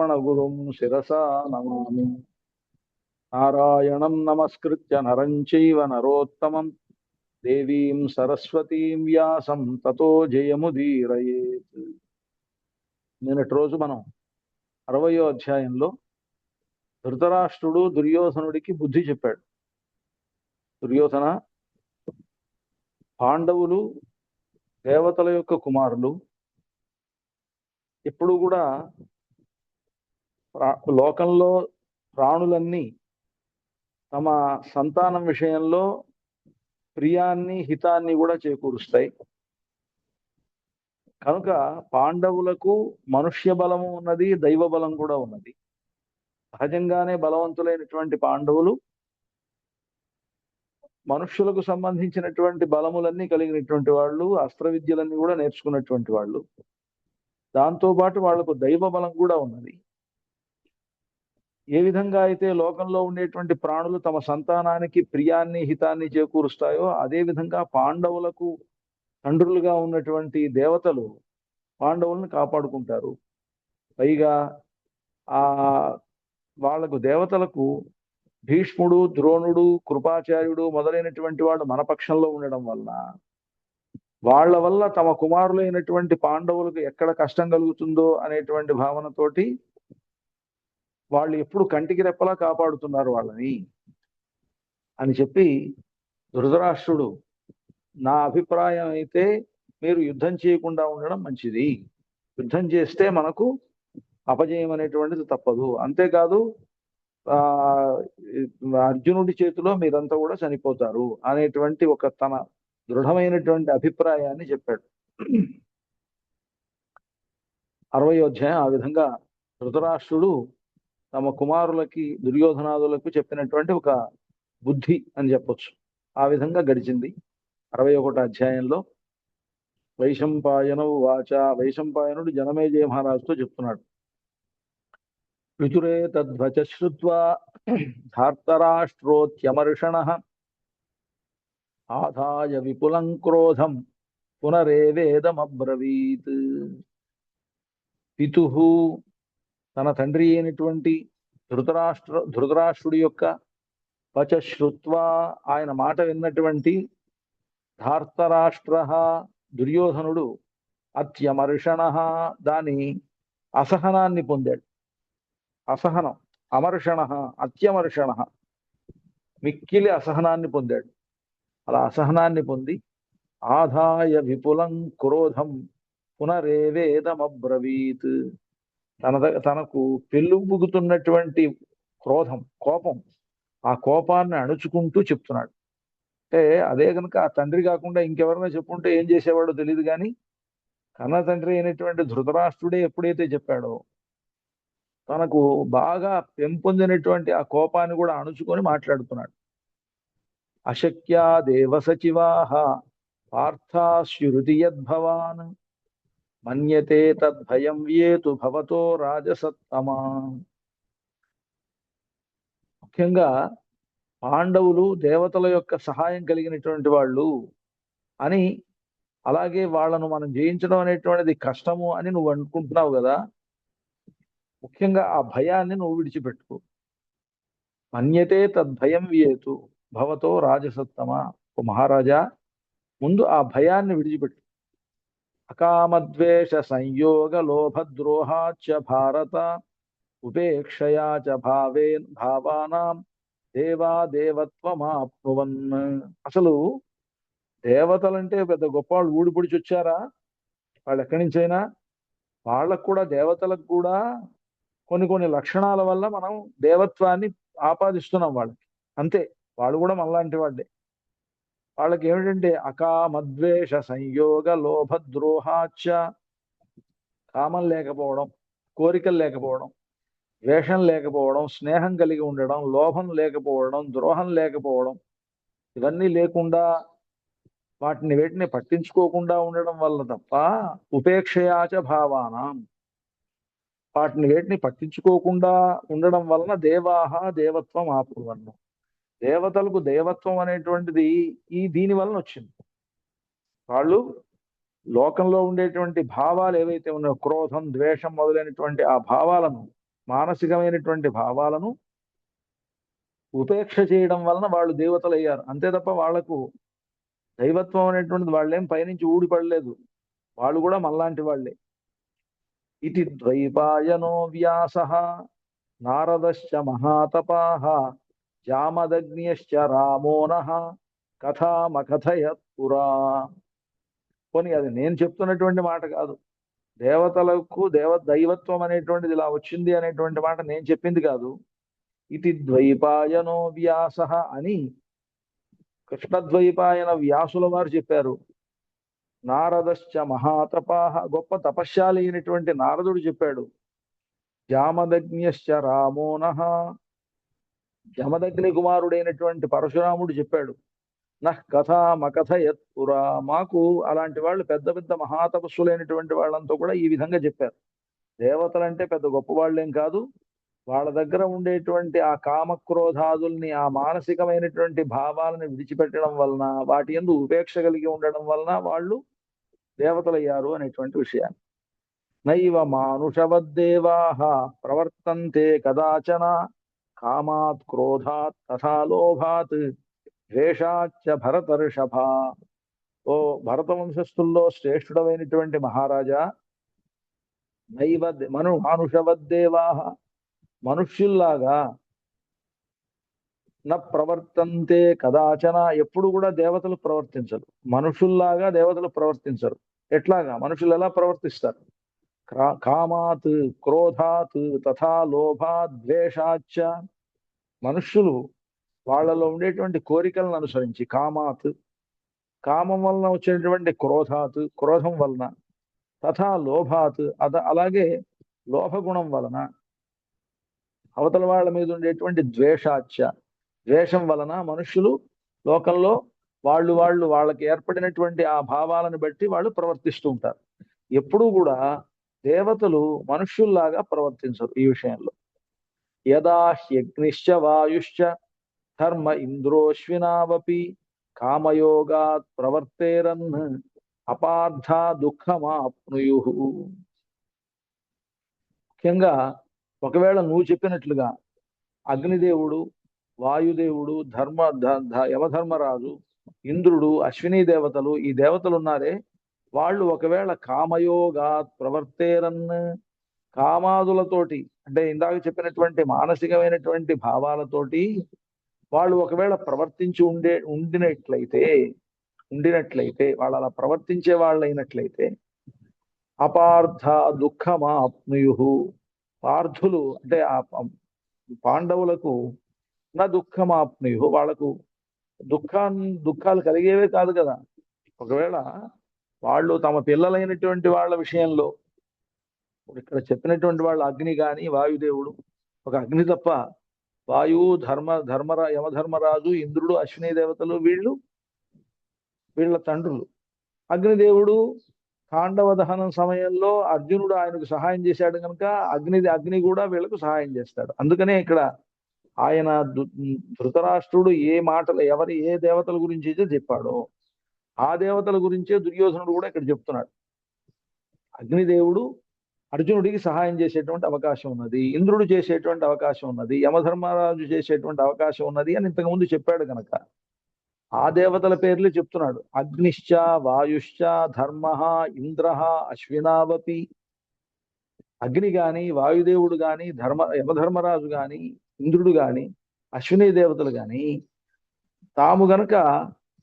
లక్ష్మణగురుం శిరసా నమామి. నారాయణం నమస్కృత్య నరం చైవ నరోత్తమం దేవీం సరస్వతీం వ్యాసం తతో జయముదీరయేత్. నిన్నటి రోజు మనం 60వ అధ్యాయంలో ధృతరాష్ట్రుడు దుర్యోధనుడికి బుద్ధి చెప్పాడు. దుర్యోధన, పాండవులు దేవతల యొక్క కుమారులు. ఎప్పుడు కూడా లోకంలో ప్రాణులన్నీ తమ సంతానం విషయంలో ప్రియాన్ని హితాన్ని కూడా చేకూరుస్తాయి. కనుక పాండవులకు మనుష్య బలము ఉన్నది, దైవ బలం కూడా ఉన్నది. సహజంగానే బలవంతులైనటువంటి పాండవులు మనుష్యులకు సంబంధించినటువంటి బలములన్నీ కలిగినటువంటి వాళ్ళు, అస్త్ర విద్యలన్నీ కూడా నేర్చుకున్నటువంటి వాళ్ళు. దాంతోపాటు వాళ్లకు దైవ బలం కూడా ఉన్నది. ఏ విధంగా అయితే లోకంలో ఉండేటువంటి ప్రాణులు తమ సంతానానికి ప్రియాన్ని హితాన్ని చేకూరుస్తాయో, అదే విధంగా పాండవులకు తండ్రులుగా ఉన్నటువంటి దేవతలు పాండవులను కాపాడుకుంటారు. పైగా ఆ వాళ్లకు దేవతలకు భీష్ముడు, ద్రోణుడు, కృపాచార్యుడు మొదలైనటువంటి వాడు మన పక్షంలో ఉండడం వల్ల వాళ్ల వల్ల తమ కుమారులైనటువంటి పాండవులకు ఎక్కడ కష్టం కలుగుతుందో అనేటువంటి భావనతోటి వాళ్ళు ఎప్పుడు కంటికి రెప్పలా కాపాడుతున్నారు వాళ్ళని అని చెప్పి, ధృతరాష్ట్రుడు, నా అభిప్రాయం అయితే మీరు యుద్ధం చేయకుండా ఉండడం మంచిది. యుద్ధం చేస్తే మనకు అపజయం అనేటువంటిది తప్పదు. అంతేకాదు అర్జునుడి చేతిలో మీరంతా కూడా చనిపోతారు అనేటువంటి ఒక తన దృఢమైనటువంటి అభిప్రాయాన్ని చెప్పాడు. 60వ అధ్యాయం ఆ విధంగా ధృతరాష్ట్రుడు తమ కుమారులకి, దుర్యోధనాదులకు చెప్పినటువంటి ఒక బుద్ధి అని చెప్పొచ్చు. ఆ విధంగా గడిచింది. 61వ అధ్యాయంలో వైశంపాయన వాచ. వైశంపాయనుడు జనమేజయ మహారాజుతో చెప్తున్నాడు. రుచురే తద్వచ శ్రుత్వా ధార్తరాష్ట్రోత్యమర్షణః ఆదాయ విపులం క్రోధం పునరేవేదమబ్రవీత్. పితుః, తన తండ్రి అయినటువంటి ధృతరాష్ట్రుడి యొక్క వచ శ్రుత్వా, ఆయన మాట విన్నటువంటి ధార్తరాష్ట్ర దుర్యోధనుడు అత్యమర్షణ, దాని అసహనాన్ని పొందాడు. అసహనం, అమర్షణ, అత్యమర్షణ, మిక్కిలి అసహనాన్ని పొందాడు. అలా అసహనాన్ని పొంది ఆదాయ విపులం క్రోధం పునరేవేదమబ్రవీత్, తనకు పెళ్ళుబుగుతున్నటువంటి క్రోధం, కోపం, ఆ కోపాన్ని అణుచుకుంటూ చెప్తున్నాడు. అంటే అదే కనుక ఆ తండ్రి కాకుండా ఇంకెవరైనా చెప్పుంటే ఏం చేసేవాడో తెలియదు, కానీ కన్న తండ్రి అయినటువంటి ధృతరాష్ట్రుడే ఎప్పుడైతే చెప్పాడో తనకు బాగా పెంపొందినటువంటి ఆ కోపాన్ని కూడా అణుచుకొని మాట్లాడుతున్నాడు. అశక్యా దేవ సచివాః పార్థాస్యురుతి యద్భవాన్ మన్యతే తద్భయం వ్యేతు భవతో రాజసత్తమా. ముఖ్యంగా పాండవులు దేవతల యొక్క సహాయం కలిగినటువంటి వాళ్ళు అని, అలాగే వాళ్ళను మనం జయించడం అనేటువంటిది కష్టము అని నువ్వు అనుకుంటున్నావు కదా. ముఖ్యంగా ఆ భయాన్ని నువ్వు విడిచిపెట్టుకో. మన్యతే తద్భయం వ్యేతు భవతో రాజసత్తమా. ఓ మహారాజా, ముందు ఆ భయాన్ని విడిచిపెట్టు. అకామద్వేష సంయోగ లోభద్రోహాచ భారత ఉపేక్షయా చ భావానాం దేవా దేవత్వమాప్నువన్. అసలు దేవతలంటే పెద్ద గొప్ప వాళ్ళు ఊడిపొడిచి వచ్చారా? వాళ్ళు ఎక్కడి నుంచైనా, వాళ్ళకు కూడా, దేవతలకు కూడా కొన్ని కొన్ని లక్షణాల వల్ల మనం దేవత్వాన్ని ఆపాదిస్తున్నాం వాళ్ళకి. అంతే, వాళ్ళు కూడా మనలాంటి వాళ్ళే. వాళ్ళకి ఏమిటంటే అకామద్వేష సంయోగ లోభద్రోహాచ, కామం లేకపోవడం, కోరికలు లేకపోవడం, ద్వేషం లేకపోవడం, స్నేహం కలిగి ఉండడం, లోభం లేకపోవడం, ద్రోహం లేకపోవడం, ఇవన్నీ లేకుండా వీటిని పట్టించుకోకుండా ఉండడం వల్ల తప్ప, ఉపేక్షయాచ భావానాం, వీటిని పట్టించుకోకుండా ఉండడం వలన దేవాహ దేవత్వం ఆపువన్ను, దేవతలకు దేవత్వం అనేటువంటిది దీని వలన వచ్చింది. వాళ్ళు లోకంలో ఉండేటువంటి భావాలు ఏవైతే ఉన్నాయో, క్రోధం, ద్వేషం మొదలైనటువంటి ఆ భావాలను మానసికమైనటువంటి భావాలను ఉపేక్ష చేయడం వలన వాళ్ళు దేవతలు అయ్యారు. అంతే తప్ప వాళ్లకు దైవత్వం అనేటువంటిది వాళ్ళేం పైనుంచి ఊడిపడలేదు. వాళ్ళు కూడా మనలాంటి వాళ్ళే. ఇది ద్వైపాయనో వ్యాస నారదశ్చ మహాతపాః జామదగ్న్యశ్చ రామోనః కథామకథయత్ పురా. పోనీ అది నేను చెప్తున్నటువంటి మాట కాదు. దేవతలకు దైవత్వం అనేటువంటిది ఇలా వచ్చింది అనేటువంటి మాట నేను చెప్పింది కాదు. ఇది ద్వైపాయనో వ్యాస అని కృష్ణద్వైపాయన వ్యాసుల వారు చెప్పారు. నారదశ్చ మహాతపాః, గొప్ప తపశ్శాలి అయినటువంటి నారదుడు చెప్పాడు. జామదగ్న్యశ్చ రామోనః, జమదగ్ని కుమారుడైనటువంటి పరశురాముడు చెప్పాడు. నః కథామకథయత్ పురా, మాకు అలాంటి వాళ్ళు పెద్ద పెద్ద మహాతపస్సులైనటువంటి వాళ్ళంతా కూడా ఈ విధంగా చెప్పారు. దేవతలంటే పెద్ద గొప్ప వాళ్ళేం కాదు. వాళ్ళ దగ్గర ఉండేటువంటి ఆ కామక్రోధాదుల్ని, ఆ మానసికమైనటువంటి భావాలను విడిచిపెట్టడం వలన, వాటి యందు ఉపేక్ష కలిగి ఉండడం వలన వాళ్ళు దేవతలయ్యారు అనేటువంటి విషయాన్ని. నైవ మానుషవద్దేవాః ప్రవర్తంతే కదాచన కామాత్ క్రోధాత్ తథా లోభాత్ ద్వేషాచ్చ భరతర్షభ. ఓ భరత వంశస్థుల్లో శ్రేష్ఠుడమైనటువంటి మహారాజా, నైవ మానుషవద్దేవాః, మనుష్యుల్లాగా న ప్రవర్తంతే కదాచన, ఎప్పుడు కూడా దేవతలు ప్రవర్తించరు. మనుషుల్లాగా దేవతలు ప్రవర్తించరు. ఎట్లాగా? మనుషులు ఎలా ప్రవర్తిస్తారు? కామాత్ క్రోధాత్ తథా లోభాత్ ద్వేషాచ్చ, మనుష్యులు వాళ్ళలో ఉండేటువంటి కోరికలను అనుసరించి, కామాత్ కామం వలన వచ్చేటువంటి క్రోధాత్ క్రోధం వలన, తథా లోభాత్ అలాగే లోభగుణం వలన, అవతల వాళ్ళ మీద ఉండేటువంటి ద్వేషాచ్చ ద్వేషం వలన మనుష్యులు లోకంలో వాళ్ళకి ఏర్పడినటువంటి ఆ భావాలను బట్టి వాళ్ళు ప్రవర్తిస్తూ ఉంటారు. ఎప్పుడూ కూడా దేవతలు మనుష్యుల్లాగా ప్రవర్తించరు ఈ విషయంలో. యదా హ్యగ్నిశ్చ వాయుశ్చ ధర్మ ఇంద్రోశ్వినావపి కామయోగాత్ ప్రవర్తేరన్ అపార్థ దుఃఖమాప్నుయుః. ముఖ్యంగా ఒకవేళ నువ్వు చెప్పినట్లుగా అగ్నిదేవుడు, వాయుదేవుడు, యమధర్మరాజు, ఇంద్రుడు, అశ్విని దేవతలు, ఈ దేవతలు ఉన్నారే, వాళ్ళు ఒకవేళ కామయోగాత్ ప్రవర్తేరన్, కామాదులతోటి అంటే ఇందాక చెప్పినటువంటి మానసికమైనటువంటి భావాలతోటి వాళ్ళు ఒకవేళ ప్రవర్తించి ఉండినట్లయితే వాళ్ళు అలా ప్రవర్తించే వాళ్ళైనట్లయితే అపార్థ దుఃఖమాప్నుయుః, పార్థులు అంటే ఆ పాండవులకు నా దుఃఖమాప్నుయుః, వాళ్ళకు దుఃఖాలు కలిగేవే కాదు కదా. ఒకవేళ వాళ్ళు తమ పిల్లలైనటువంటి వాళ్ళ విషయంలో, ఇక్కడ చెప్పినటువంటి వాళ్ళు అగ్ని గాని వాయుదేవుడు, ఒక అగ్ని తప్ప వాయువు, యమధర్మరాజు, ఇంద్రుడు, అశ్విని దేవతలు వీళ్ళ తండ్రులు. అగ్నిదేవుడు ఖాండవ దహనం సమయంలో అర్జునుడు ఆయనకు సహాయం చేశాడు కనుక అగ్ని కూడా వీళ్ళకు సహాయం చేస్తాడు. అందుకనే ఇక్కడ ఆయన ధృతరాష్ట్రుడు ఏ దేవతల గురించి అయితే చెప్పాడో ఆ దేవతల గురించే దుర్యోధనుడు కూడా ఇక్కడ చెప్తున్నాడు. అగ్నిదేవుడు అర్జునుడికి సహాయం చేసేటువంటి అవకాశం ఉన్నది, ఇంద్రుడు చేసేటువంటి అవకాశం ఉన్నది, యమధర్మరాజు చేసేటువంటి అవకాశం ఉన్నది అని ఇంతకుముందు చెప్పాడు కనుక ఆ దేవతల పేర్లు చెప్తున్నాడు. అగ్నిశ్చ వాయుశ్చ ధర్మ ఇంద్ర అశ్వినావపి. అగ్ని గాని, వాయుదేవుడు గాని, యమధర్మరాజు గాని, ఇంద్రుడు గాని, అశ్విని దేవతలు గాని తాము గనక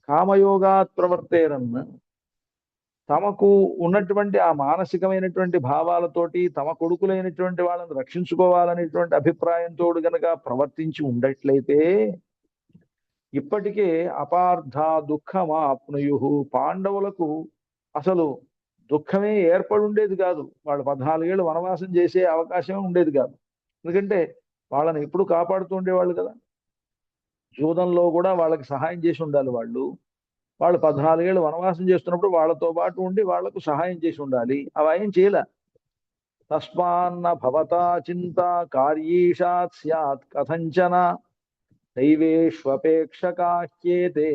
కామయోగాత్ ప్రవర్తేరన్, తమకు ఉన్నటువంటి ఆ మానసికమైనటువంటి భావాలతోటి తమ కొడుకులైనటువంటి వాళ్ళని రక్షించుకోవాలనేటువంటి అభిప్రాయంతో గనక ప్రవర్తించి ఉండట్లయితే ఇప్పటికే అపార్థ దుఃఖమాప్నుయుః, పాండవులకు అసలు దుఃఖమే ఏర్పడి ఉండేది కాదు. వాళ్ళు 14 ఏళ్ళు వనవాసం చేసే అవకాశమే ఉండేది కాదు. ఎందుకంటే వాళ్ళని ఎప్పుడు కాపాడుతూ ఉండేవాళ్ళు కదా. జూదంలో కూడా వాళ్ళకి సహాయం చేసి ఉండాలి. వాళ్ళు 14 ఏళ్ళు వనవాసం చేస్తున్నప్పుడు వాళ్ళతో పాటు ఉండి వాళ్లకు సహాయం చేసి ఉండాలి. అవి ఆయన చేయలే. తస్మాన్న భవతా చింత కార్యీషాత్ స్యాత్ కథంచన దైవేష్వపేక్షకాహ్యేతే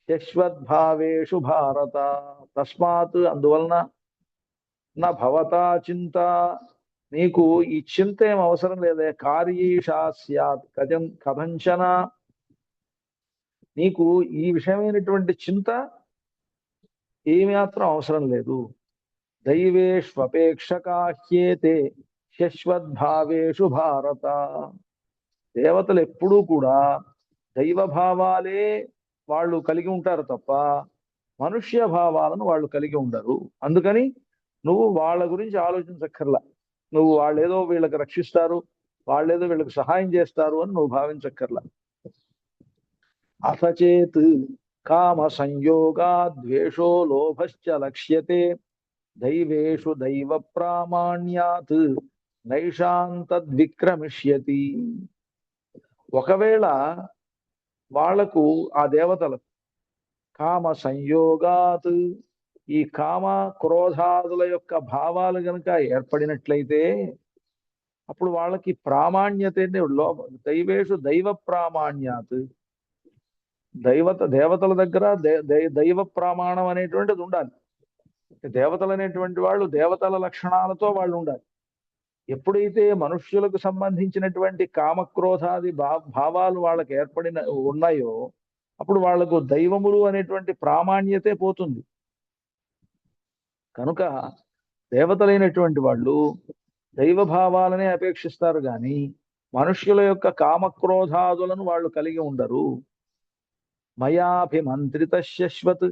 శశ్వద్భావేషు భారత. తస్మాత్, అందువలన, నా భవతా చింత, నీకు ఈ చింత ఏం అవసరం లేదే. కార్యీషా స్యాత్ కథంచన. నీకు ఈ విషయమైనటువంటి చింత ఏమాత్రం అవసరం లేదు. దైవేష్వపేక్షకాహ్యేతే శశ్వద్భావేషు భారత. దేవతలు ఎప్పుడూ కూడా దైవ భావాలే వాళ్ళు కలిగి ఉంటారు తప్ప మనుష్య భావాలను వాళ్ళు కలిగి ఉండరు. అందుకని నువ్వు వాళ్ళ గురించి ఆలోచించక్కర్లా. నువ్వు వాళ్ళేదో వీళ్ళకి రక్షిస్తారు, వాళ్ళేదో వీళ్ళకి సహాయం చేస్తారు అని నువ్వు భావించక్కర్లా. అసచేత్ కామ సంయోగా ద్వేషో లోభశ్చ లక్ష్యతే దైవేషు దైవ ప్రామాణ్యాత్ నైషాంతద్విక్రమిష్యతి. ఒకవేళ వాళ్లకు ఆ దేవతలకు కామ సంయోగాత్ ఈ కామ క్రోధాదుల యొక్క భావాలు గనక ఏర్పడినట్లయితే అప్పుడు వాళ్ళకి ప్రామాణ్యత దైవేషు దైవ ప్రామాణ్యాత్. దేవతల దగ్గర దైవ ప్రమాణం అనేటువంటిది ఉండాలి. దేవతలు అనేటువంటి వాళ్ళు దేవతల లక్షణాలతో వాళ్ళు ఉండాలి. ఎప్పుడైతే మనుష్యులకు సంబంధించినటువంటి కామక్రోధాది భావాలు వాళ్ళకి ఉన్నాయో అప్పుడు వాళ్లకు దైవములు అనేటువంటి ప్రామాణ్యతే పోతుంది. కనుక దేవతలైనటువంటి వాళ్ళు దైవ భావాలనే అపేక్షిస్తారు గాని మనుష్యుల యొక్క కామక్రోధాదులను వాళ్ళు కలిగి ఉండరు. మయాభిమంత్రిత శశ్వత్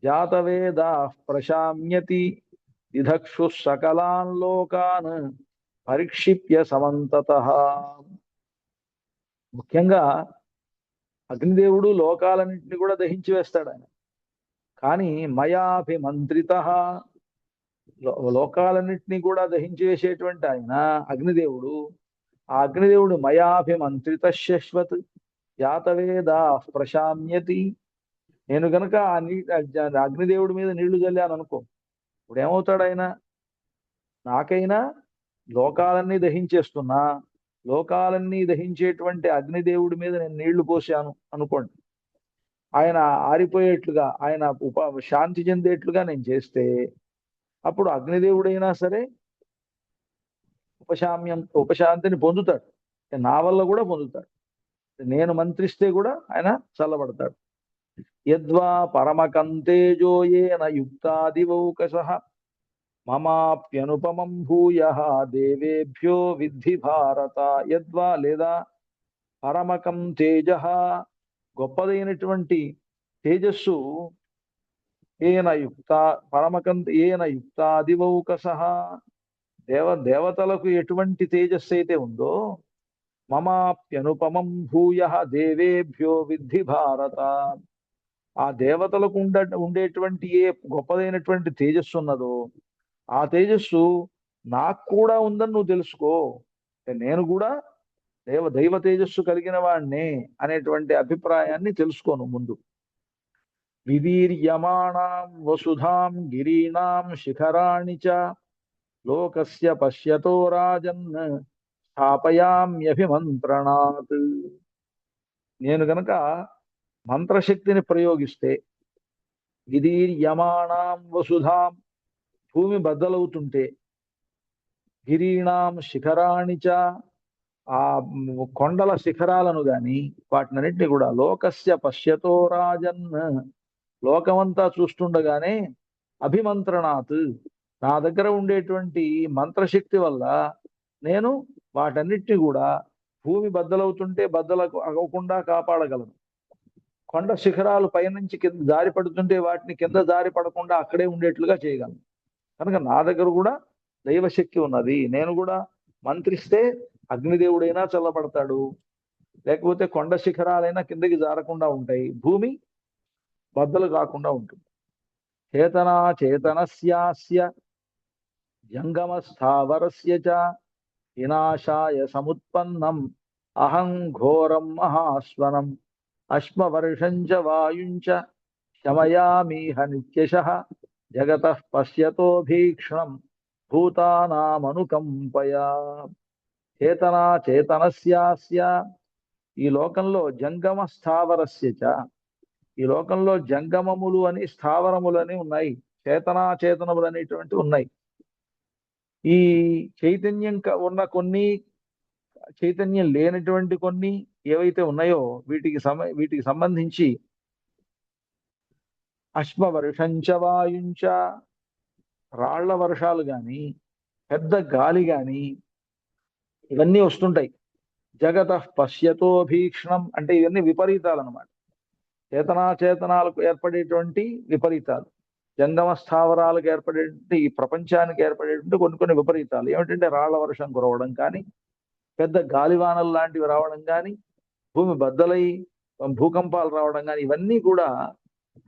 జాతవేదా ప్రశామ్యతి విధక్షు సకలాన్ లోకాన్ పరిక్షిప్య సమంతతః. ముఖ్యంగా అగ్నిదేవుడు లోకాలన్నింటినీ కూడా దహించి వేస్తాడు ఆయన. కానీ మయాభిమంత్రిత, లోకాలన్నింటినీ కూడా దహించి వేసేటువంటి ఆయన అగ్నిదేవుడు. ఆ అగ్నిదేవుడు మయాభిమంత్రిత శశ్వత్ జాతవేదా ప్రశామ్యతి. నేను గనక అగ్నిదేవుడి మీద నీళ్లు చల్లాను అనుకో, ఇప్పుడు ఏమవుతాడు ఆయన? నాకైనా లోకాలన్నీ దహించేస్తున్నా, లోకాలన్నీ దహించేటువంటి అగ్నిదేవుడి మీద నేను నీళ్లు పోసాను అనుకోండి, ఆయన ఆరిపోయేట్లుగా, ఆయన శాంతి చెందేట్లుగా నేను చేస్తే అప్పుడు అగ్నిదేవుడైనా సరే ఉపశాంతిని పొందుతాడు. నా వల్ల కూడా పొందుతాడు. నేను మంత్రిస్తే కూడా ఆయన చల్లబడతాడు. యద్వా పరమకంతేజోయేన యుక్తాదివౌకసః మమాప్యనుపమం భూయః దేవేభ్యో విద్ధి భారత. యద్వా లేదా పరమకం తేజ, గొప్పదైనటువంటి తేజస్సు, ఏన యుక్తాదివౌకసః, దేవతలకు ఎటువంటి తేజస్సు అయితే ఉందో, మమాప్యనుపమం భూయః దేవేభ్యో విద్ధి భారత, ఆ దేవతలకు ఉండేటువంటి ఏ గొప్పదైనటువంటి తేజస్సు ఉన్నదో ఆ తేజస్సు నాకు కూడా ఉందని నువ్వు తెలుసుకో. నేను కూడా దైవ తేజస్సు కలిగిన వాడినే అనేటువంటి అభిప్రాయాన్ని తెలుసుకోను ముందు. విదీర్యమాణాం వసుధాం గిరీణాం శిఖరాణి చ లోకస్య పశ్యతో రాజన్ స్థాపయామ్యభిమంత్రణాత్. నేను గనక మంత్రశక్తిని ప్రయోగిస్తే, విదీర్యమాణాం వసుధాం, భూమి బద్దలవుతుంటే, గిరీణాం శిఖరాణి చ, ఆ కొండల శిఖరాలను గాని వాటినన్నింటినీ కూడా, లోకస్య పశ్యతో రాజన్, లోకమంతా చూస్తుండగానే, అభిమంత్రణాత్, నా దగ్గర ఉండేటువంటి మంత్రశక్తి వల్ల నేను వాటన్నిటిని కూడా భూమి బద్దలవుతుంటే బద్దలకు అవ్వకుండా కాపాడగలను. కొండ శిఖరాలు పైనుంచి కింద జారి పడుతుంటే వాటిని కింద జారి పడకుండా అక్కడే ఉండేట్లుగా చేయగలను. కనుక నా దగ్గర కూడా దైవశక్తి ఉన్నది. నేను కూడా మంత్రిస్తే అగ్నిదేవుడైనా చల్లబడతాడు, లేకపోతే కొండ శిఖరాలైనా కిందకి జారకుండా ఉంటాయి, భూమి బద్దలు కాకుండా ఉంటుంది. చేతనా చేతనస్యాస్య జంగమ స్థావరస్య చ వినాశాయ సముత్పన్నం అహం ఘోరం మహాస్వనం అశ్మవర్షం చ వాయుం చ శమయామీహ నిత్యశః జగతః పశ్యతో భీక్ష్ణం భూతానామనుకంపయా. చేతనా చేతనస్యాస్య, ఈ లోకంలో జంగమ స్థావరస్య చ, ఈ లోకంలో జంగమములు అని స్థావరములు అని ఉన్నాయి, చేతనా చేతనములు అనేటువంటి ఉన్నాయి. ఈ చైతన్యం ఉన్న కొన్ని, చైతన్యం లేనటువంటి కొన్ని ఏవైతే ఉన్నాయో వీటికి సంబంధించి అశ్మవర్షంచ వాయుంచ, రాళ్ల వర్షాలు గాని, పెద్ద గాలి గాని, ఇవన్నీ వస్తుంటాయి. జగత పశ్యతో భీక్షణం అంటే ఇవన్నీ విపరీతాలు అన్నమాట. చేతనాచేతనాలకు ఏర్పడేటువంటి విపరీతాలు, జంగమ స్థావరాలకు ఏర్పడేటువంటి, ఈ ప్రపంచానికి ఏర్పడేటువంటి కొన్ని కొన్ని విపరీతాలు ఏమిటంటే రాళ్ల వర్షం కురవడం కానీ, పెద్ద గాలివానలు లాంటివి రావడం కానీ, భూమి బద్దలై భూకంపాలు రావడం కానీ, ఇవన్నీ కూడా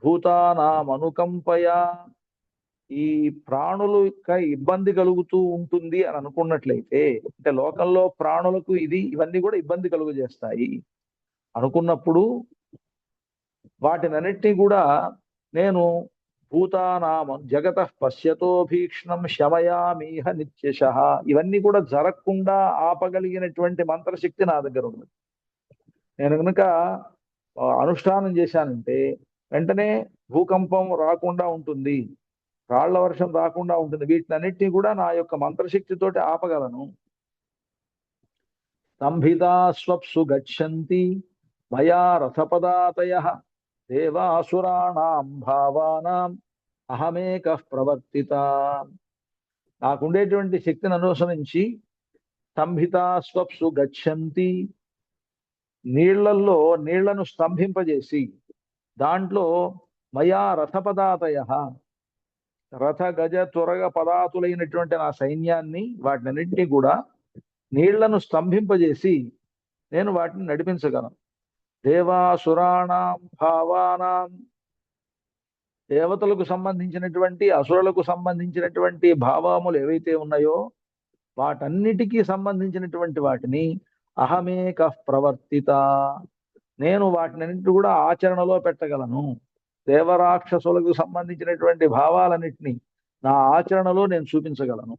భూతానాం అనుకంపయా, ఈ ప్రాణులు ఇబ్బంది కలుగుతూ ఉంటుంది అని అనుకున్నట్లయితే, అంటే లోకంలో ప్రాణులకు ఇవన్నీ కూడా ఇబ్బంది కలుగజేస్తాయి అనుకున్నప్పుడు, వాటినన్నిటినీ కూడా నేను భూతానాం జగత పశ్యతో భీక్షణం శమయామీహ నిత్యశ, ఇవన్నీ కూడా జరగకుండా ఆపగలిగినటువంటి మంత్రశక్తి నా దగ్గర ఉంది. నేను కనుక అనుష్ఠానం చేశానంటే వెంటనే భూకంపం రాకుండా ఉంటుంది, రాళ్ల వర్షం రాకుండా ఉంటుంది. వీటినన్నిటినీ కూడా నా యొక్క మంత్రశక్తితోటి ఆపగలను. స్తంభితా స్వప్సు గచ్చంతి మయా రథపదాతయః దేవాసురాణాం భావానాం అహమేక ప్రవర్తిత. నాకుండేటువంటి శక్తిని అనుసరించి స్తంభితా స్వప్సు గచ్చంతి, నీళ్లను స్తంభింపజేసి దాంట్లో మయా రథపదాతయః, రథ గజ తురగ పదాతులైనటువంటి నా సైన్యాన్ని, వాటినన్నింటినీ కూడా నీళ్లను స్తంభింపజేసి నేను వాటిని నడిపించగలను. దేవాసురాణాం భావానాం, దేవతలకు సంబంధించినటువంటి అసురులకు సంబంధించినటువంటి భావములు ఏవైతే ఉన్నాయో వాటన్నిటికీ సంబంధించినటువంటి వాటిని అహమేక ప్రవర్తిత, నేను వాటినన్నింటి కూడా ఆచరణలో పెట్టగలను. దేవరాక్షసులకు సంబంధించినటువంటి భావాలన్నిటినీ నా ఆచరణలో నేను చూపించగలను.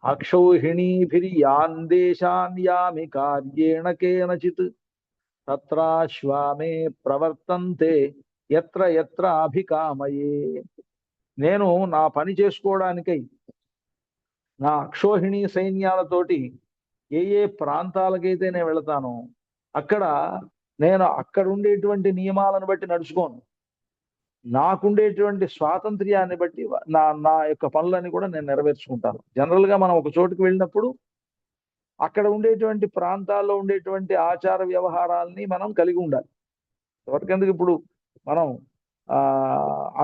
అక్షౌహిణీభిర్యాన్ దేశాన్ యామి కార్యేణ కేనచిత్ తత్రాశ్వామే ప్రవర్తంతే ఎత్ర ఎత్ర అభికామయే. నేను నా పని చేసుకోవడానికై నా అక్షోహిణీ సైన్యాలతోటి ఏ ఏ ప్రాంతాలకైతే నేను వెళతానో అక్కడ ఉండేటువంటి నియమాలను బట్టి నడుచుకోను. నాకుండేటువంటి స్వాతంత్ర్యాన్ని బట్టి నా యొక్క పనులని కూడా నేను నెరవేర్చుకుంటాను. జనరల్ గా మనం ఒక చోటుకు వెళ్ళినప్పుడు అక్కడ ఉండేటువంటి ప్రాంతాల్లో ఉండేటువంటి ఆచార వ్యవహారాలని మనం కలిగి ఉండాలి. ఎవరికెందుకు ఇప్పుడు మనం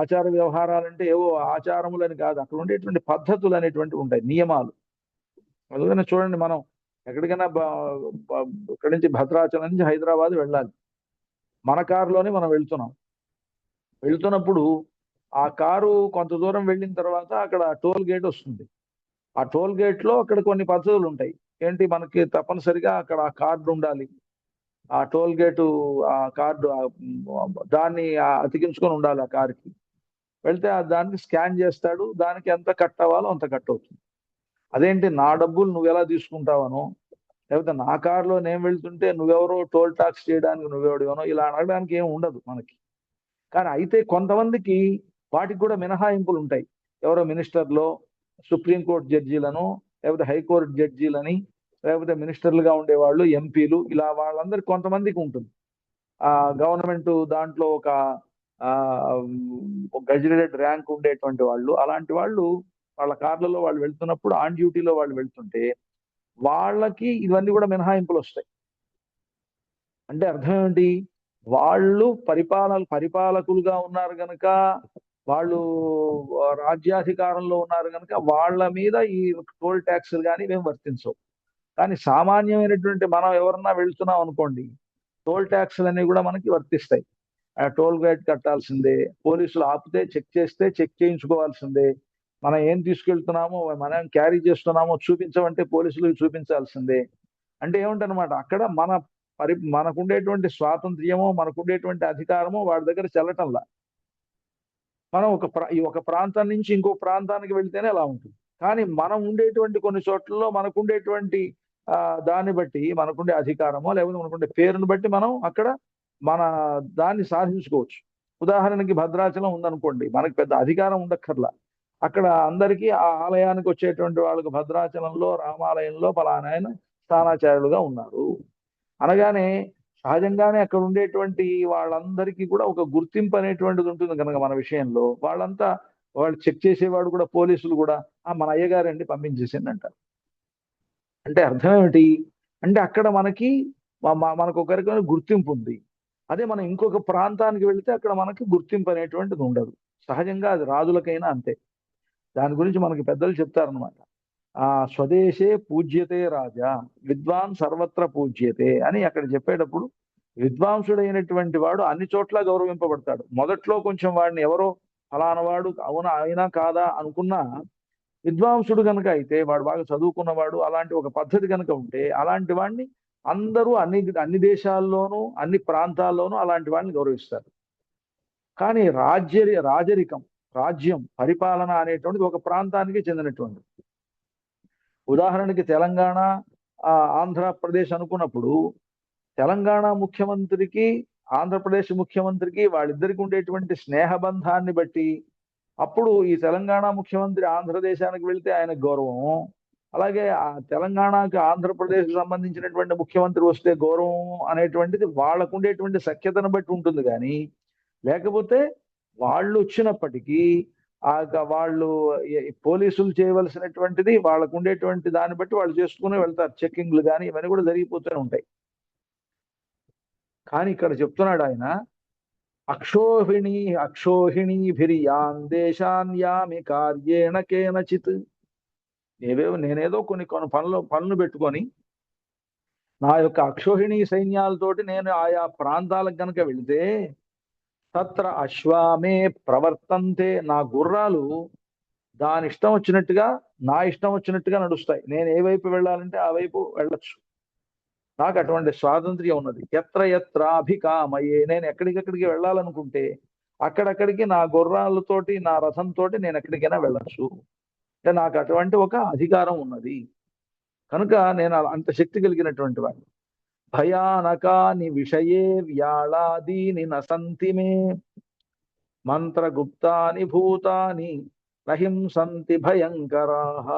ఆచార వ్యవహారాలంటే ఏవో ఆచారములని కాదు, అక్కడ ఉండేటువంటి పద్ధతులు అనేటువంటివి ఉంటాయి, నియమాలు. అందుకనే చూడండి, మనం ఎక్కడికైనా ఇక్కడి నుంచి భద్రాచలం నుంచి హైదరాబాద్ వెళ్ళాలి, మన కారులోనే మనం వెళ్తున్నప్పుడు ఆ కారు కొంత దూరం వెళ్ళిన తర్వాత అక్కడ టోల్ గేట్ వస్తుంది. ఆ టోల్ గేట్ లో అక్కడ కొన్ని పద్ధతులు ఉంటాయి. ఏంటి, మనకి తప్పనిసరిగా అక్కడ ఆ కార్డు ఉండాలి. ఆ టోల్ గేటు ఆ కార్డు దాన్ని అతికించుకొని ఉండాలి. ఆ కారుకి వెళ్తే దాన్ని స్కాన్ చేస్తాడు, దానికి ఎంత కట్ అవ్వాలో అంత కట్ అవుతుంది. అదేంటి, నా డబ్బులు నువ్వు ఎలా తీసుకుంటావనో, లేకపోతే నా కారులో నేను వెళ్తుంటే నువ్వెవరో టోల్ టాక్స్ చేయడానికి నువ్వెవడివనో ఇలా అడగడానికి ఏం ఉండదు మనకి. కానీ అయితే కొంతమందికి వాటికి కూడా మినహాయింపులు ఉంటాయి. ఎవరో మినిస్టర్లో, సుప్రీంకోర్టు జడ్జీలను, లేకపోతే హైకోర్టు జడ్జీలని, లేకపోతే మినిస్టర్లుగా ఉండేవాళ్ళు, ఎంపీలు, ఇలా వాళ్ళందరికీ కొంతమందికి ఉంటుంది. గవర్నమెంట్ దాంట్లో ఒక గెజిటెడ్ ర్యాంక్ ఉండేటువంటి వాళ్ళు, అలాంటి వాళ్ళు వాళ్ళ కార్లలో వాళ్ళు వెళ్తున్నప్పుడు, ఆన్ డ్యూటీలో వాళ్ళు వెళ్తుంటే వాళ్ళకి ఇవన్నీ కూడా మినహాయింపులు వస్తాయి. అంటే అర్థం ఏంటి, వాళ్ళు పరిపాలకులుగా ఉన్నారు కనుక, వాళ్ళు రాజ్యాధికారంలో ఉన్నారు కనుక వాళ్ళ మీద ఈ టోల్ ట్యాక్స్లు కానీ మేము వర్తించవు. కానీ సామాన్యమైనటువంటి మనం ఎవరన్నా వెళ్తున్నాం అనుకోండి, టోల్ ట్యాక్స్లు అనేవి కూడా మనకి వర్తిస్తాయి. ఆ టోల్ గేట్ కట్టాల్సిందే, పోలీసులు ఆపితే చెక్ చేస్తే చెక్ చేయించుకోవాల్సిందే, మనం ఏం తీసుకెళ్తున్నామో, మనం క్యారీ చేస్తున్నామో చూపించమంటే పోలీసులకు చూపించాల్సిందే. అంటే ఏమిటనమాట, అక్కడ మనకుండేటువంటి స్వాతంత్ర్యమో, మనకుండేటువంటి అధికారమో వాడి దగ్గర చెల్లటంలా. మనం ఒక ప్రాంతం నుంచి ఇంకో ప్రాంతానికి వెళ్తేనే అలా ఉంటుంది. కానీ మనం ఉండేటువంటి కొన్ని చోట్లలో మనకుండేటువంటి దాన్ని బట్టి, మనకుండే అధికారమో లేకపోతే మనకుండే పేరును బట్టి మనం అక్కడ మన దాన్ని సాధించుకోవచ్చు. ఉదాహరణకి భద్రాచలం ఉందనుకోండి, మనకి పెద్ద అధికారం ఉండక్కర్లా, అక్కడ అందరికీ ఆ ఆలయానికి వచ్చేటువంటి వాళ్ళకి భద్రాచలంలో రామాలయంలో పలానా ఆయన స్థానాచార్యులుగా ఉన్నారు అనగానే సహజంగానే అక్కడ ఉండేటువంటి వాళ్ళందరికీ కూడా ఒక గుర్తింపు అనేటువంటిది ఉంటుంది కనుక మన విషయంలో వాళ్ళంతా వాళ్ళు చెక్ చేసేవాడు కూడా పోలీసులు కూడా మన అయ్యగారండి పంపించేసింది అంటారు. అంటే అర్థం ఏమిటి అంటే అక్కడ మనకి మనకు ఒకరికైనా గుర్తింపు ఉంది. అదే మనం ఇంకొక ప్రాంతానికి వెళితే అక్కడ మనకి గుర్తింపు అనేటువంటిది ఉండదు. సహజంగా అది రాజులకైనా అంతే. దాని గురించి మనకి పెద్దలు చెప్తారనమాట. స్వదేశే పూజ్యతే రాజా విద్వాన్ సర్వత్ర పూజ్యతే అని అక్కడ చెప్పేటప్పుడు విద్వాంసుడైనటువంటి వాడు అన్ని చోట్ల గౌరవింపబడతాడు. మొదట్లో కొంచెం వాడిని ఎవరో ఫలానా వాడు అవునా అయినా కాదా అనుకున్నా విద్వాంసుడు కనుక అయితే వాడు బాగా చదువుకున్నవాడు అలాంటి ఒక పద్ధతి కనుక ఉంటే అలాంటి వాడిని అందరూ అన్ని దేశాల్లోనూ అన్ని ప్రాంతాల్లోనూ అలాంటి వాడిని గౌరవిస్తారు. కానీ రాజరికం రాజ్యం పరిపాలన అనేటువంటిది ఒక ప్రాంతానికి చెందినటువంటిది. ఉదాహరణకి తెలంగాణ ఆంధ్రప్రదేశ్ అనుకున్నప్పుడు తెలంగాణ ముఖ్యమంత్రికి ఆంధ్రప్రదేశ్ ముఖ్యమంత్రికి వాళ్ళిద్దరికి ఉండేటువంటి స్నేహబంధాన్ని బట్టి అప్పుడు ఈ తెలంగాణ ముఖ్యమంత్రి ఆంధ్రదేశానికి వెళ్తే ఆయన గౌరవం, అలాగే ఆ తెలంగాణకి ఆంధ్రప్రదేశ్ సంబంధించినటువంటి ముఖ్యమంత్రి వస్తే గౌరవం అనేటువంటిది వాళ్ళకు ఉండేటువంటి సఖ్యతను బట్టి ఉంటుంది. కానీ లేకపోతే వాళ్ళు వచ్చినప్పటికీ వాళ్ళు పోలీసులు చేయవలసినటువంటిది వాళ్ళకు ఉండేటువంటి దాన్ని బట్టి వాళ్ళు చేసుకుని వెళ్తారు. చెక్కింగ్లు కానీ ఇవన్నీ కూడా జరిగిపోతూనే ఉంటాయి. కానీ ఇక్కడ చెప్తున్నాడు ఆయన అక్షోహిణీభిర్యాన్ దేశాన్ యామి కార్యేణ కేనచిత్. నేనేదో కొన్ని పనులు పెట్టుకొని నా యొక్క అక్షోహిణీ సైన్యాలతోటి నేను ఆయా ప్రాంతాలకు గనక వెళితే తత్ర అశ్వామే ప్రవర్తంతే, నా గుర్రాలు దాని ఇష్టం వచ్చినట్టుగా నా ఇష్టం వచ్చినట్టుగా నడుస్తాయి. నేను ఏ వైపు వెళ్ళాలంటే ఆ వైపు వెళ్ళొచ్చు. నాకు అటువంటి స్వాతంత్ర్యం ఉన్నది. ఎత్ర ఎత్ర అభికామయే, నేను ఎక్కడికెక్కడికి వెళ్ళాలనుకుంటే అక్కడక్కడికి నా గుర్రాలతోటి నా రథంతో నేను ఎక్కడికైనా వెళ్ళొచ్చు. అంటే నాకు అటువంటి ఒక అధికారం ఉన్నది కనుక నేను అంత శక్తి కలిగినటువంటి వాడు. భయానకాని విషయే వ్యాళాదీని నసంతి మే మంత్రగుప్తాని భూతాని నహింసంతి భయంకరాః.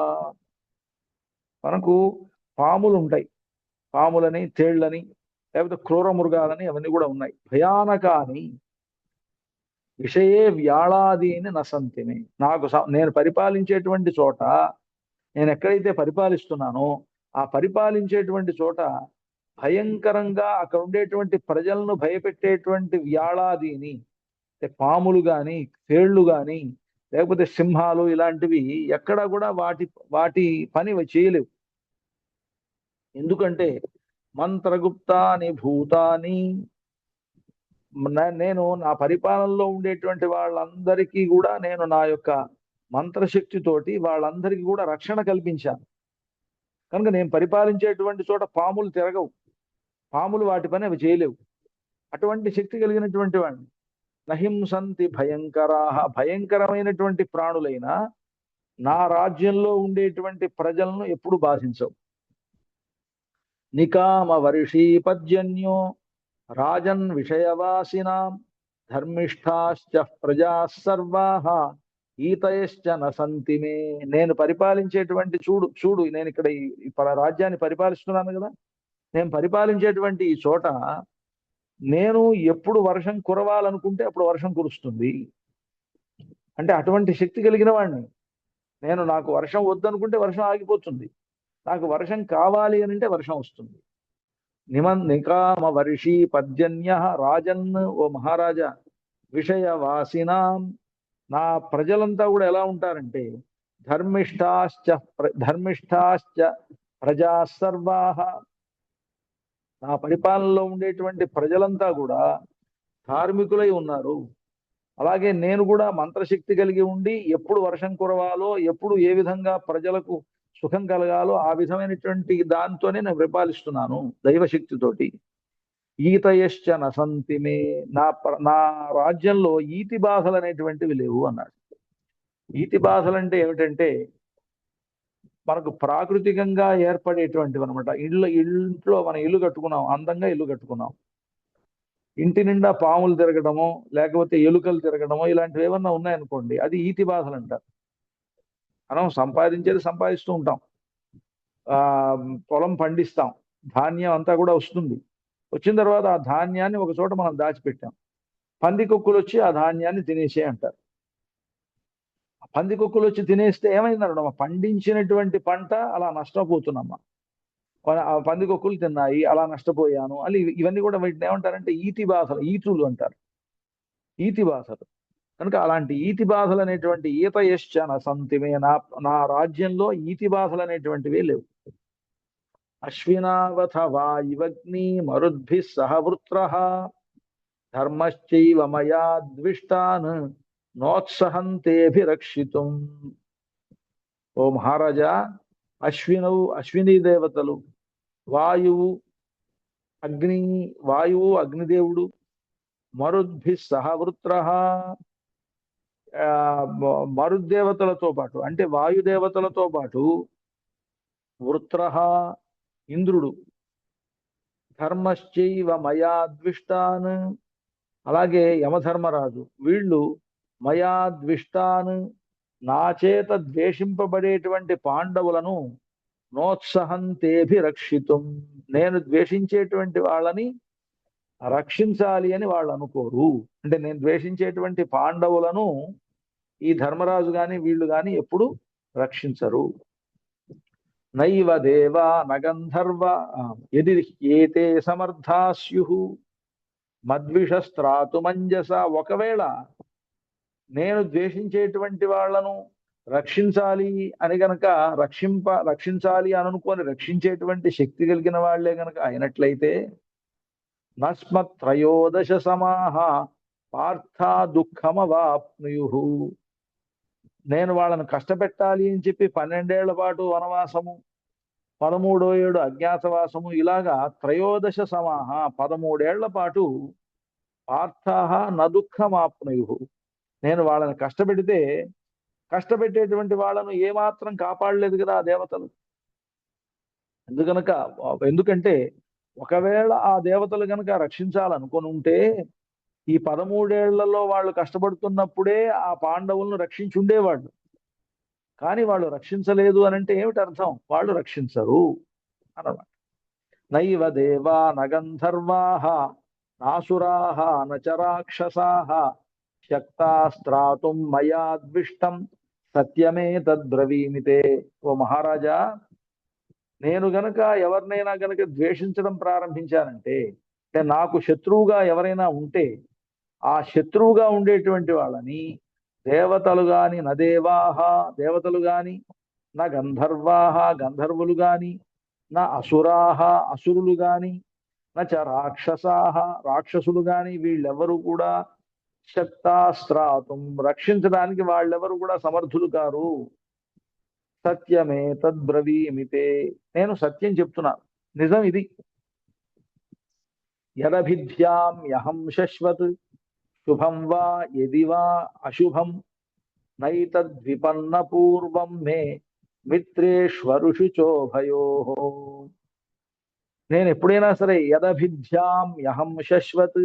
మనకు పాములు ఉంటాయి, పాములని తేళ్లని లేకపోతే క్రూర మృగాలని అవన్నీ కూడా ఉన్నాయి. భయానకాని విషయే వ్యాళాదీని నసంతిని, నాకు నేను పరిపాలించేటువంటి చోట నేను ఎక్కడైతే పరిపాలిస్తున్నానో ఆ పరిపాలించేటువంటి చోట భయంకరంగా అక్కడ ఉండేటువంటి ప్రజలను భయపెట్టేటువంటి వ్యాళాదీని పాములు గాని తేళ్లు గాని లేకపోతే సింహాలు ఇలాంటివి ఎక్కడా కూడా వాటి పని చేయలేవు. ఎందుకంటే మంత్రగుప్తాని భూతాని, నేను నా పరిపాలనలో ఉండేటువంటి వాళ్ళందరికీ కూడా నేను నా యొక్క మంత్రశక్తితోటి వాళ్ళందరికీ కూడా రక్షణ కల్పించాను కనుక నేను పరిపాలించేటువంటి చోట పాములు తిరగవు, పాములు వాటి పని అవి చేయలేవు. అటువంటి శక్తి కలిగినటువంటి వాడిని. నహింసంతి భయంకరాః, భయంకరమైనటువంటి ప్రాణులైన నా రాజ్యంలో ఉండేటువంటి ప్రజలను ఎప్పుడు బాధించవు. నికామ వర్షీ పర్జన్యో రాజన్ విషయవాసినాం ధర్మిష్ఠాశ్చ ప్రజా సర్వాః ఈతయశ్చ నసంతి మే. నేను పరిపాలించేటువంటి చూడు నేను ఇక్కడ ఈ రాజ్యాన్ని పరిపాలిస్తున్నాను కదా, నేను పరిపాలించేటువంటి ఈ చోట నేను ఎప్పుడు వర్షం కురవాలనుకుంటే అప్పుడు వర్షం కురుస్తుంది. అంటే అటువంటి శక్తి కలిగిన వాడిని నేను. నాకు వర్షం వద్దనుకుంటే వర్షం ఆగిపోతుంది, నాకు వర్షం కావాలి అని అంటే వర్షం వస్తుంది. నికామ వర్షీ పర్జన్య రాజన్, ఓ మహారాజా, విషయవాసినాం, నా ప్రజలంతా కూడా ఎలా ఉంటారంటే ధర్మిష్ఠాశ్చ ప్రజా సర్వాః, నా పరిపాలనలో ఉండేటువంటి ప్రజలంతా కూడా ధార్మికులై ఉన్నారు. అలాగే నేను కూడా మంత్రశక్తి కలిగి ఉండి ఎప్పుడు వర్షం కురవాలో ఎప్పుడు ఏ విధంగా ప్రజలకు సుఖం కలగాలో ఆ విధమైనటువంటి దాంతోనే నేను పరిపాలిస్తున్నాను దైవశక్తితోటి. ఈతయశ్చ నసంతి మే, నా రాజ్యంలో ఈతి బాధలు అనేటువంటివి లేవు అన్నాడు. ఈతి బాధలు అంటే ఏమిటంటే మనకు ప్రాకృతికంగా ఏర్పడేటువంటివి అనమాట. ఇంట్లో మనం ఇల్లు కట్టుకున్నాం, అందంగా ఇల్లు కట్టుకున్నాం, ఇంటి నిండా పాములు తిరగడమో లేకపోతే ఎలుకలు తిరగడమో ఇలాంటివి ఏమన్నా ఉన్నాయనుకోండి, అది ఈతి బాధలు అంటారు. మనం సంపాదించేది సంపాదిస్తూ ఉంటాం, ఆ పొలం పండిస్తాం, ధాన్యం అంతా కూడా వస్తుంది. వచ్చిన తర్వాత ఆ ధాన్యాన్ని ఒక చోట మనం దాచిపెట్టాం. పందికొక్కులు వచ్చి ఆ ధాన్యాన్ని తినేసే అంటారు. పందికొక్కులు వచ్చి తినేస్తే ఏమైందన్నమాట, పండించినటువంటి పంట అలా నష్టపోతున్నామ్మా. ఆ పందికొక్కులు తిన్నాయి, అలా నష్టపోయాను అని ఇవన్నీ కూడా వీటిని ఏమంటారంటే ఈతి బాధలు, ఈతులు అంటారు, ఈతి బాధలు. కనుక అలాంటి ఈతి బాధలు అనేటువంటి ఈతయశ్చన సంతిమే, నా రాజ్యంలో ఈతి బాధలు అనేటువంటివే లేవు. అశ్వినావథ వాయువగ్ని మరుద్భిः సహ వృత్రః ధర్మశ్చైవ మయా ద్విష్టాన్ నోత్సహంతేభిరక్షితుం. ఓ మహారాజా, అశ్విని దేవతలు, వాయువు అగ్ని, వాయువు అగ్నిదేవుడు, మరుద్భిः సహ వృత్రః, మరుద్దేవతలతో పాటు అంటే వాయుదేవతలతో పాటు వృత్రః ఇంద్రుడు, ధర్మశ్చైవ మయా ద్విష్టాన్ అలాగే యమధర్మరాజు, వీళ్ళు మయా ద్విష్టాన్ నా చేత ద్వేషింపబడేటువంటి పాండవులను నోత్సహంతేభి రక్షితుం, నేను ద్వేషించేటువంటి వాళ్ళని రక్షించాలి అని వాళ్ళు అనుకోరు. అంటే నేను ద్వేషించేటువంటి పాండవులను ఈ ధర్మరాజు గాని వీళ్ళు గాని ఎప్పుడు రక్షించరు. నైవ దేవా నగంధర్వ యది ఏతే సమర్థా స్యుః మద్విషస్త్రాతుమంజస, ఒకవేళ నేను ద్వేషించేటువంటి వాళ్లను రక్షించాలి అని గనక రక్షించాలి అని అనుకొని రక్షించేటువంటి శక్తి కలిగిన వాళ్లే గనక అయినట్లయితే నస్మత్రయోదశ సమాహ పార్థా దుఃఖమవాప్నుయుః, నేను వాళ్ళను కష్టపెట్టాలి అని చెప్పి 12 ఏళ్ల పాటు వనవాసము, 13వ ఏడు అజ్ఞాతవాసము, ఇలాగా త్రయోదశ సమాహ 13 ఏళ్ల పాటు పార్థాహ న దుఃఖమాప్నుయుః, నేను వాళ్ళని కష్టపెడితే కష్టపెట్టేటువంటి వాళ్ళను ఏమాత్రం కాపాడలేదు కదా ఆ దేవతలు. ఎందుకంటే ఒకవేళ ఆ దేవతలు గనక రక్షించాలనుకొని ఉంటే ఈ 13 ఏళ్లలో వాళ్ళు కష్టపడుతున్నప్పుడే ఆ పాండవులను రక్షించి ఉండేవాళ్ళు. కానీ వాళ్ళు రక్షించలేదు అని అంటే ఏమిటి అర్థం, వాళ్ళు రక్షించరు అన్నమాట. నైవ దేవా నగంధర్వాః నాసురాః నచ రాక్షసాః శక్తాస్త్రాతుం మయా ద్విష్టం సత్యమే తద్బ్రవీమితే. ఓ మహారాజా, నేను గనక ఎవరినైనా గనక ద్వేషించడం ప్రారంభించానంటే, అంటే నాకు శత్రువుగా ఎవరైనా ఉంటే ఆ శత్రువుగా ఉండేటువంటి వాళ్ళని దేవతలు గాని నదేవాహ, దేవతలు గాని నా గంధర్వాహ, గంధర్వులు గాని నా అసురాహ, అసురులు గాని నచ రాక్షసాహ, రాక్షసులు గాని వీళ్ళెవరు కూడా శక్తాస్త్రాతుం, రక్షించడానికి వాళ్ళెవరు కూడా సమర్థులు కారు. సత్యమే తద్బ్రవీమితే, నేను సత్యం చెప్తున్నాను, నిజం ఇది. యదభిధ్యామ్యహం శశ్వత్ శుభం వా యది వా అశుభం నైతద్విపన్న పూర్వం మే మిత్రేష్వరుషు చోభయోః. నేను ఎప్పుడైనా సరే యదభిధ్యామ్యహం శశ్వత్,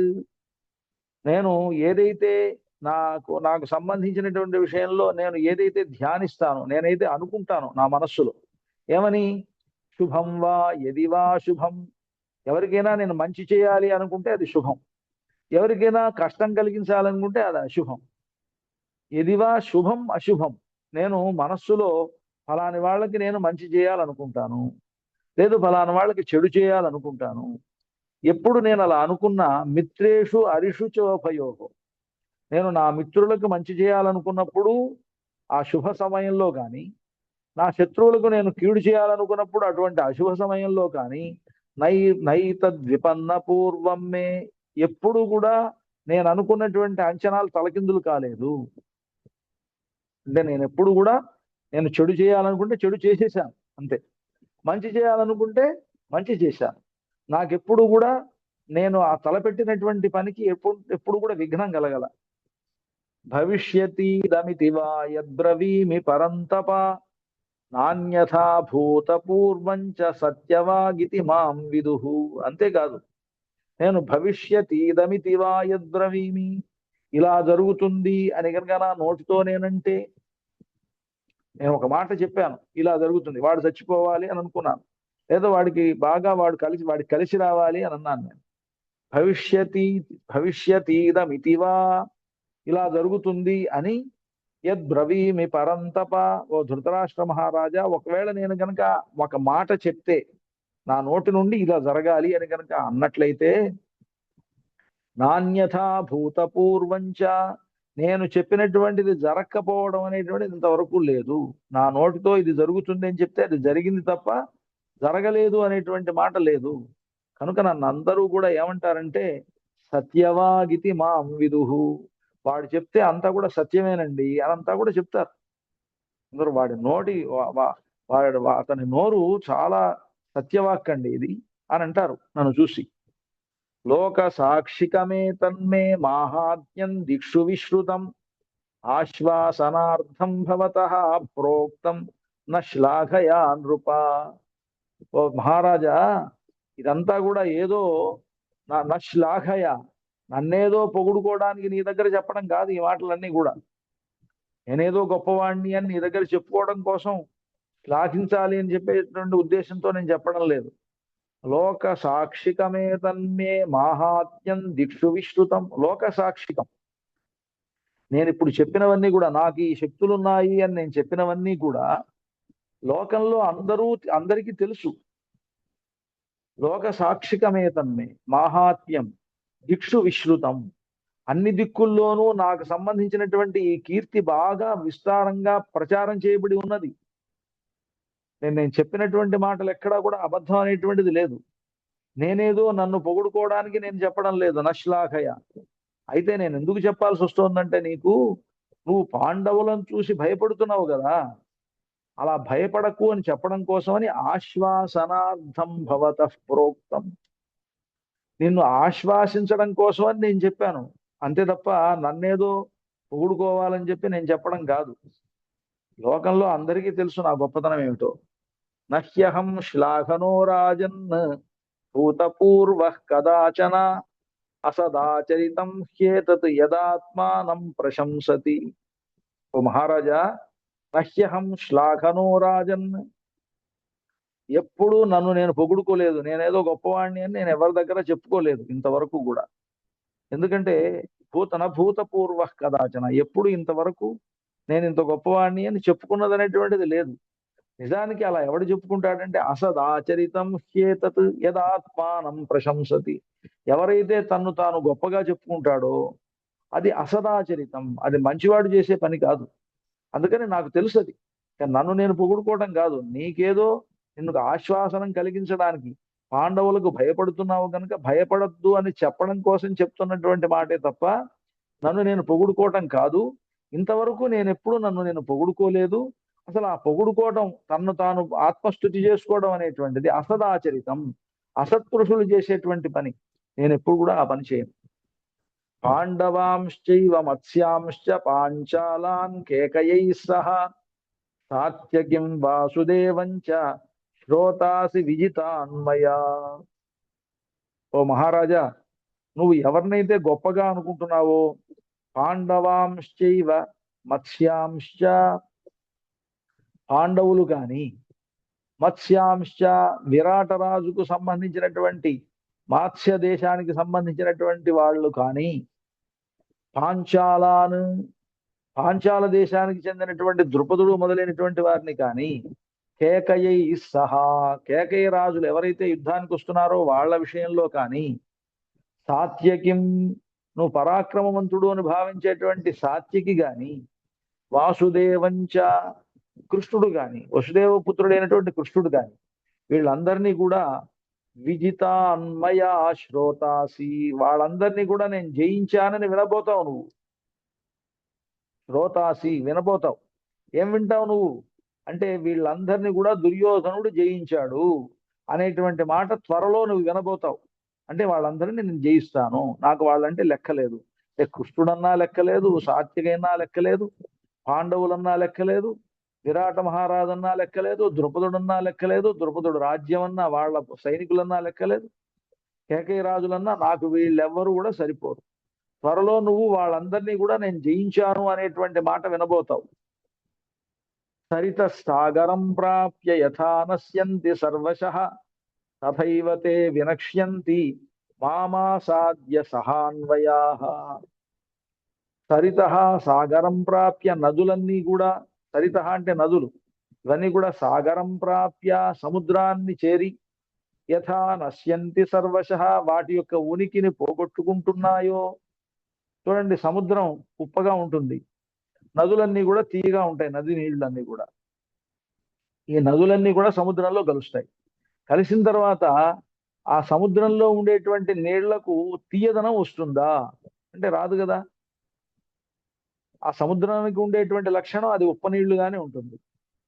నేను ఏదైతే నాకు సంబంధించినటువంటి విషయంలో నేను ఏదైతే ధ్యానిస్తానో, నేనైతే అనుకుంటానో నా మనస్సులో ఏమని, శుభం వా యది వా శుభం, ఎవరికైనా నేను మంచి చేయాలి అనుకుంటే అది శుభం, ఎవరికైనా కష్టం కలిగించాలనుకుంటే అది అశుభం. ఎదివా శుభం అశుభం, నేను మనస్సులో ఫలాని వాళ్ళకి నేను మంచి చేయాలనుకుంటాను, లేదు ఫలాని వాళ్ళకి చెడు చేయాలనుకుంటాను. ఎప్పుడు నేను అలా అనుకున్నా మిత్రేషు అరిషు చోభయోహో, నేను నా మిత్రులకు మంచి చేయాలనుకున్నప్పుడు ఆ శుభ సమయంలో కానీ, నా శత్రువులకు నేను కీడు చేయాలనుకున్నప్పుడు అటువంటి అశుభ సమయంలో కానీ నైతద్విపన్న పూర్వం మే, ఎప్పుడు కూడా నేను అనుకున్నటువంటి అంచనాలు తలకిందులు కాలేదు. అంటే నేను ఎప్పుడు కూడా నేను చెడు చేయాలనుకుంటే చెడు చేసేసాను అంతే, మంచి చేయాలనుకుంటే మంచి చేశాను. నాకెప్పుడు కూడా నేను ఆ తలపెట్టినటువంటి పనికి ఎప్పుడు కూడా విఘ్నం కలగల. భవిష్యతీదమితి వా యద్బ్రవీమి పరంతప నాణ్యథా భూతపూర్వంచ సత్యవాగితి మాం విదుః. అంతేకాదు, నేను భవిష్యతీదమితి వా యద్బ్రవీమి, ఇలా జరుగుతుంది అని కనుక నా నోటితో నేనంటే, నేను ఒక మాట చెప్పాను, ఇలా జరుగుతుంది, వాడు చచ్చిపోవాలి అని అనుకున్నాను, లేదా వాడికి బాగా వాడికి కలిసి రావాలి అని అన్నాను నేను. భవిష్యతి భవిష్యతీదమితివా, ఇలా జరుగుతుంది అని యద్బ్రవీమి పరంతప, ఓ ధృతరాష్ట్ర మహారాజా, ఒకవేళ నేను గనక ఒక మాట చెప్తే నా నోటి నుండి ఇలా జరగాలి అని గనక అన్నట్లయితే, నాణ్యథా భూతపూర్వంచ, నేను చెప్పినటువంటిది జరగకపోవడం అనేటువంటిది ఇంతవరకు లేదు. నా నోటితో ఇది జరుగుతుంది అని చెప్తే అది జరిగింది తప్ప జరగలేదు అనేటువంటి మాట లేదు. కనుక నన్ను అందరూ కూడా ఏమంటారంటే సత్యవాగితి మాం విదుహు, వాడు చెప్తే అంతా కూడా సత్యమేనండి అని అంతా కూడా చెప్తారు అందరూ. వాడి నోటి అతని నోరు చాలా సత్యవాక్ అండి ఇది అని అంటారు నన్ను చూసి. లోక సాక్షికమే తన్మే మాహాత్మ్యం దిక్షు విశ్రుతం, ఆశ్వాసనార్థం భవతః ప్రోక్తం న శ్లాఘయా నృప. ఓ మహారాజా, ఇదంతా కూడా ఏదో నా శ్లాఘయ, నన్నేదో పొగుడుకోవడానికి నీ దగ్గర చెప్పడం కాదు ఈ మాటలన్నీ కూడా. నేనేదో గొప్పవాణ్ణి అని నీ దగ్గర చెప్పుకోవడం కోసం, శ్లాఘించాలి అని చెప్పేటువంటి ఉద్దేశంతో నేను చెప్పడం లేదు. లోక సాక్షికమే తన్మే మాహాత్మ్యం దిక్షు విశ్రుతం. లోక సాక్షికం, నేను ఇప్పుడు చెప్పినవన్నీ కూడా, నాకు ఈ శక్తులున్నాయి అని నేను చెప్పినవన్నీ కూడా లోకంలో అందరికీ తెలుసు. లోక సాక్షికమే తన్మే మాహాత్మ్యం దిక్షు విశ్రుతం, అన్ని దిక్కుల్లోనూ నాకు సంబంధించినటువంటి ఈ కీర్తి బాగా విస్తారంగా ప్రచారం చేయబడి ఉన్నది. నేను చెప్పినటువంటి మాటలు ఎక్కడా కూడా అబద్ధం అనేటువంటిది లేదు. నేనేదో నన్ను పొగుడుకోవడానికి నేను చెప్పడం లేదు, నశ్లాఘయ. అయితే నేను ఎందుకు చెప్పాల్సి వస్తుందంటే నీకు, నువ్వు పాండవులను చూసి భయపడుతున్నావు కదా, అలా భయపడకు అని చెప్పడం కోసమని ఆశ్వాసనార్థం భవతః ప్రోక్తం, నిన్ను ఆశ్వాసించడం కోసమని నేను చెప్పాను అంతే తప్ప నన్నేదో పొగుడుకోవాలని చెప్పి నేను చెప్పడం కాదు. లోకంలో అందరికీ తెలుసు నా గొప్పతనం ఏమిటో. నహ్యహం శ్లాఘనో రాజన్ భూతపూర్వ కదాచన, అసదాచరితం హ్యేతత్ యదాత్మానం ప్రశంసతి. ఓ మహారాజా, నహ్యహం శ్లాఘనో రాజన్, ఎప్పుడు నన్ను నేను పొగుడుకోలేదు, నేనేదో గొప్పవాణ్ణి అని నేను ఎవరి దగ్గర చెప్పుకోలేదు ఇంతవరకు కూడా. ఎందుకంటే భూతపూర్వ కదాచన, ఎప్పుడు ఇంతవరకు నేను ఇంత గొప్పవాణ్ణి అని చెప్పుకున్నది అనేటువంటిది లేదు. నిజానికి అలా ఎవడు చెప్పుకుంటాడంటే అసదాచరితం హ్యేతత్ యదాత్మానం ప్రశంసతి, ఎవరైతే తన్ను తాను గొప్పగా చెప్పుకుంటాడో అది అసదాచరితం, అది మంచివాడు చేసే పని కాదు. అందుకని నాకు తెలుసు అది. నన్ను నేను పొగుడుకోవడం కాదు, నీకేదో నిన్ను ఆశ్వాసనం కలిగించడానికి, పాండవులకు భయపడుతున్నావు కనుక భయపడద్దు అని చెప్పడం కోసం చెప్తున్నటువంటి మాటే తప్ప నన్ను నేను పొగుడుకోవటం కాదు. ఇంతవరకు నేను ఎప్పుడు నన్ను నేను పొగుడుకోలేదు. అసలు ఆ పొగుడుకోవడం, తన్ను తాను ఆత్మస్థుతి చేసుకోవడం అనేటువంటిది అసదాచరితం, అసత్పురుషులు చేసేటువంటి పని. నేను ఎప్పుడు కూడా ఆ పని చేయను. పాండవాంశ్చైవ మత్స్యాంశ్చ పాంచాలాన్ కేకయై సహ, సాత్యకిం వాసుదేవంచ శ్రోతాసి విజితాన్మయా. ఓ మహారాజా, నువ్వు ఎవరినైతే గొప్పగా అనుకుంటున్నావో, పాండవాంశ్చైవ మత్స్యాంశ్చ, పాండవులు కాని, మత్స్యాంశ్చ విరాటరాజుకు సంబంధించినటువంటి మాత్స్య దేశానికి సంబంధించినటువంటి వాళ్ళు కానీ, పాంచాలాను పాంచాల దేశానికి చెందినటువంటి ద్రుపదుడు మొదలైనటువంటి వారిని కానీ, కేకయై సహా, కేకయ రాజులు ఎవరైతే యుద్ధానికి వస్తున్నారో వాళ్ళ విషయంలో కానీ, సాత్యకిం నువ్వు పరాక్రమవంతుడు అని భావించేటువంటి సాత్యకి గాని, వాసుదేవంచ కృష్ణుడు గాని, వసుదేవ పుత్రుడైనటువంటి కృష్ణుడు గాని, వీళ్ళందరినీ కూడా విజితాన్మయా శ్రోతాసి, వాళ్ళందరినీ కూడా నేను జయించానని వినబోతావు నువ్వు. శ్రోతాసి వినబోతావు. ఏం వింటావు నువ్వు అంటే, వీళ్ళందరినీ కూడా దుర్యోధనుడు జయించాడు అనేటువంటి మాట త్వరలో నువ్వు వినబోతావు. అంటే వాళ్ళందరినీ నేను జయిస్తాను, నాకు వాళ్ళంటే లెక్కలేదు. కృష్ణుడన్నా లెక్కలేదు, సాత్వికైనా లెక్కలేదు, పాండవులన్నా లెక్కలేదు, విరాట మహారాజన్నా లెక్కలేదు, ద్రుపదుడన్నా లెక్కలేదు, ద్రుపదుడు రాజ్యం అన్నా వాళ్ళ సైనికులన్నా లెక్కలేదు, కేకయ రాజులన్నా, నాకు వీళ్ళెవ్వరూ కూడా సరిపోరు. త్వరలో నువ్వు వాళ్ళందరినీ కూడా నేను జయించాను అనేటువంటి మాట వినబోతావు. సరిత సాగరం ప్రాప్య యథా నశ్యంతి సర్వశః తథైవ తే వినక్ష్యంతి మామాసాద్య సహాన్వయాః. సరిత సాగరం ప్రాప్య, నదులన్నీ కూడా, సరిత అంటే నదులు, ఇవన్నీ కూడా సాగరం ప్రాప్య, సముద్రాన్ని చేరి, యథా నశ్యంతి సర్వశః, వాటి యొక్క ఉనికిని పోగొట్టుకుంటున్నాయో. చూడండి, సముద్రం ఉప్పగా ఉంటుంది, నదులన్నీ కూడా తీయగా ఉంటాయి, నది నీళ్ళన్నీ కూడా. ఈ నదులన్నీ కూడా సముద్రంలో కలుస్తాయి. కలిసిన తర్వాత ఆ సముద్రంలో ఉండేటువంటి నీళ్లకు తీయదనం వస్తుందా అంటే రాదు కదా. ఆ సముద్రానికి ఉండేటువంటి లక్షణం అది ఉప్పు నీళ్లుగానే ఉంటుంది.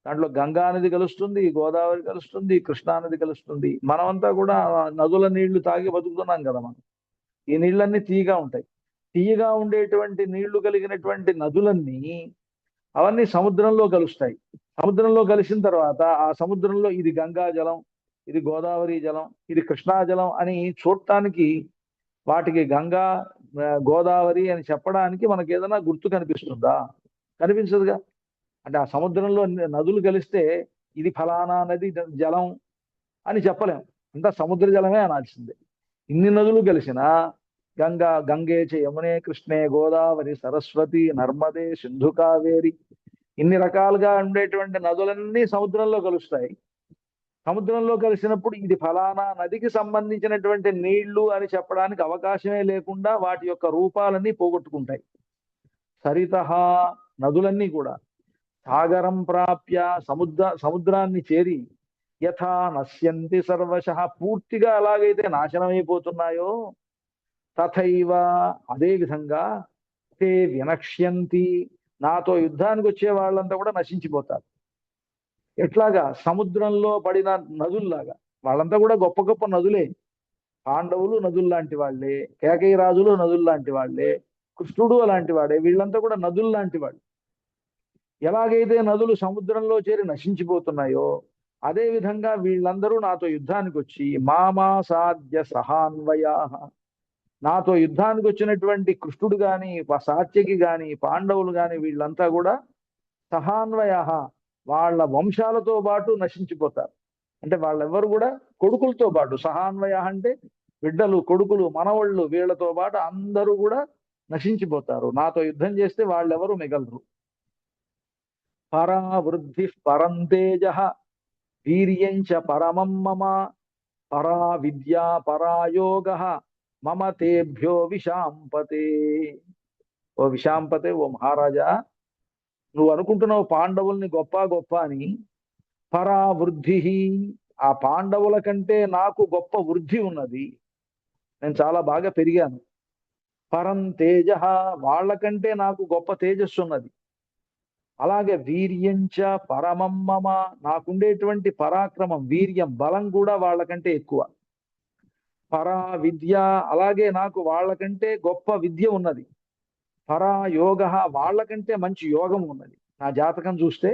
దాంట్లో గంగా నది కలుస్తుంది, గోదావరి కలుస్తుంది, కృష్ణా నది కలుస్తుంది. మనమంతా కూడా ఆ నదుల నీళ్లు తాగి బతుకుతున్నాం కదా మనం. ఈ నీళ్ళన్నీ తీయగా ఉంటాయి. తీయగా ఉండేటువంటి నీళ్లు కలిగినటువంటి నదులన్నీ అవన్నీ సముద్రంలో కలుస్తాయి. సముద్రంలో కలిసిన తర్వాత ఆ సముద్రంలో ఇది గంగా జలం, ఇది గోదావరి జలం, ఇది కృష్ణా జలం అని చూడటానికి, వాటికి గంగా గోదావరి అని చెప్పడానికి మనకి ఏదైనా గుర్తు కనిపిస్తుందా? కనిపించదుగా. అంటే ఆ సముద్రంలో నదులు కలిస్తే ఇది ఫలానా నది జలం అని చెప్పలేం, అంతా సముద్ర జలమే అనాల్సిందే. ఇన్ని నదులు కలిసినా గంగే చ యమునే కృష్ణే గోదావరి సరస్వతి నర్మదే సింధు కావేరి, ఇన్ని రకాలుగా ఉండేటువంటి నదులన్నీ సముద్రంలో కలుస్తాయి. సముద్రంలో కలిసినప్పుడు ఇది ఫలానా నదికి సంబంధించినటువంటి నీళ్లు అని చెప్పడానికి అవకాశమే లేకుండా వాటి యొక్క రూపాలన్నీ పోగొట్టుకుంటాయి. సరిత, నదులన్నీ కూడా సాగరం ప్రాప్య, సముద్రాన్ని చేరి, యథా నశ్యంతి సర్వశః, పూర్తిగా ఎలాగైతే నాశనమైపోతున్నాయో, తథైవ, అదే విధంగా, తే వినక్ష్యంతి, నాతో యుద్ధానికి వచ్చే వాళ్ళంతా కూడా నశించిపోతారు. ఎట్లాగా? సముద్రంలో పడిన నదుల్లాగా. వాళ్ళంతా కూడా గొప్ప గొప్ప నదులే. పాండవులు నదులు లాంటి వాళ్ళే, కేకయ్య రాజులు నదులు లాంటి వాళ్ళే, కృష్ణుడు అలాంటి వాడే. వీళ్ళంతా కూడా నదులు లాంటి వాళ్ళు. ఎలాగైతే నదులు సముద్రంలో చేరి నశించిపోతున్నాయో, అదే విధంగా వీళ్ళందరూ నాతో యుద్ధానికి వచ్చి, మామా సాధ్య సహాన్వయా, నాతో యుద్ధానికి వచ్చినటువంటి కృష్ణుడు గాని, సాత్యకి గాని, పాండవులు గాని, వీళ్ళంతా కూడా సహాన్వయ, వాళ్ళ వంశాలతో పాటు నశించిపోతారు. అంటే వాళ్ళెవ్వరు కూడా కొడుకులతో పాటు, సహాన్వయ అంటే బిడ్డలు, కొడుకులు, మనవళ్ళు, వీళ్ళతో పాటు అందరూ కూడా నశించిపోతారు. నాతో యుద్ధం చేస్తే వాళ్ళెవరు మిగలరు. పరావృద్ధి పరంతేజ వీర్యంచ పరమం మమ, పరా విద్యా పరాయోగ మమ తేభ్యో విశాంపతే. ఓ విశాంపతే, ఓ మహారాజా, నువ్వు అనుకుంటున్నావు పాండవుల్ని గొప్ప గొప్ప అని. పరావృద్ధి, ఆ పాండవుల కంటే నాకు గొప్ప వృద్ధి ఉన్నది, నేను చాలా బాగా పెరిగాను. పరం తేజ, వాళ్ళకంటే నాకు గొప్ప తేజస్సు ఉన్నది. అలాగే వీర్యంచ పరమం మమ, నాకుండేటువంటి పరాక్రమం, వీర్యం, బలం కూడా వాళ్ళకంటే ఎక్కువ. పరా విద్య, అలాగే నాకు వాళ్ళకంటే గొప్ప విద్య ఉన్నది. పరా యోగ, వాళ్ళకంటే మంచి యోగం ఉన్నది. నా జాతకం చూస్తే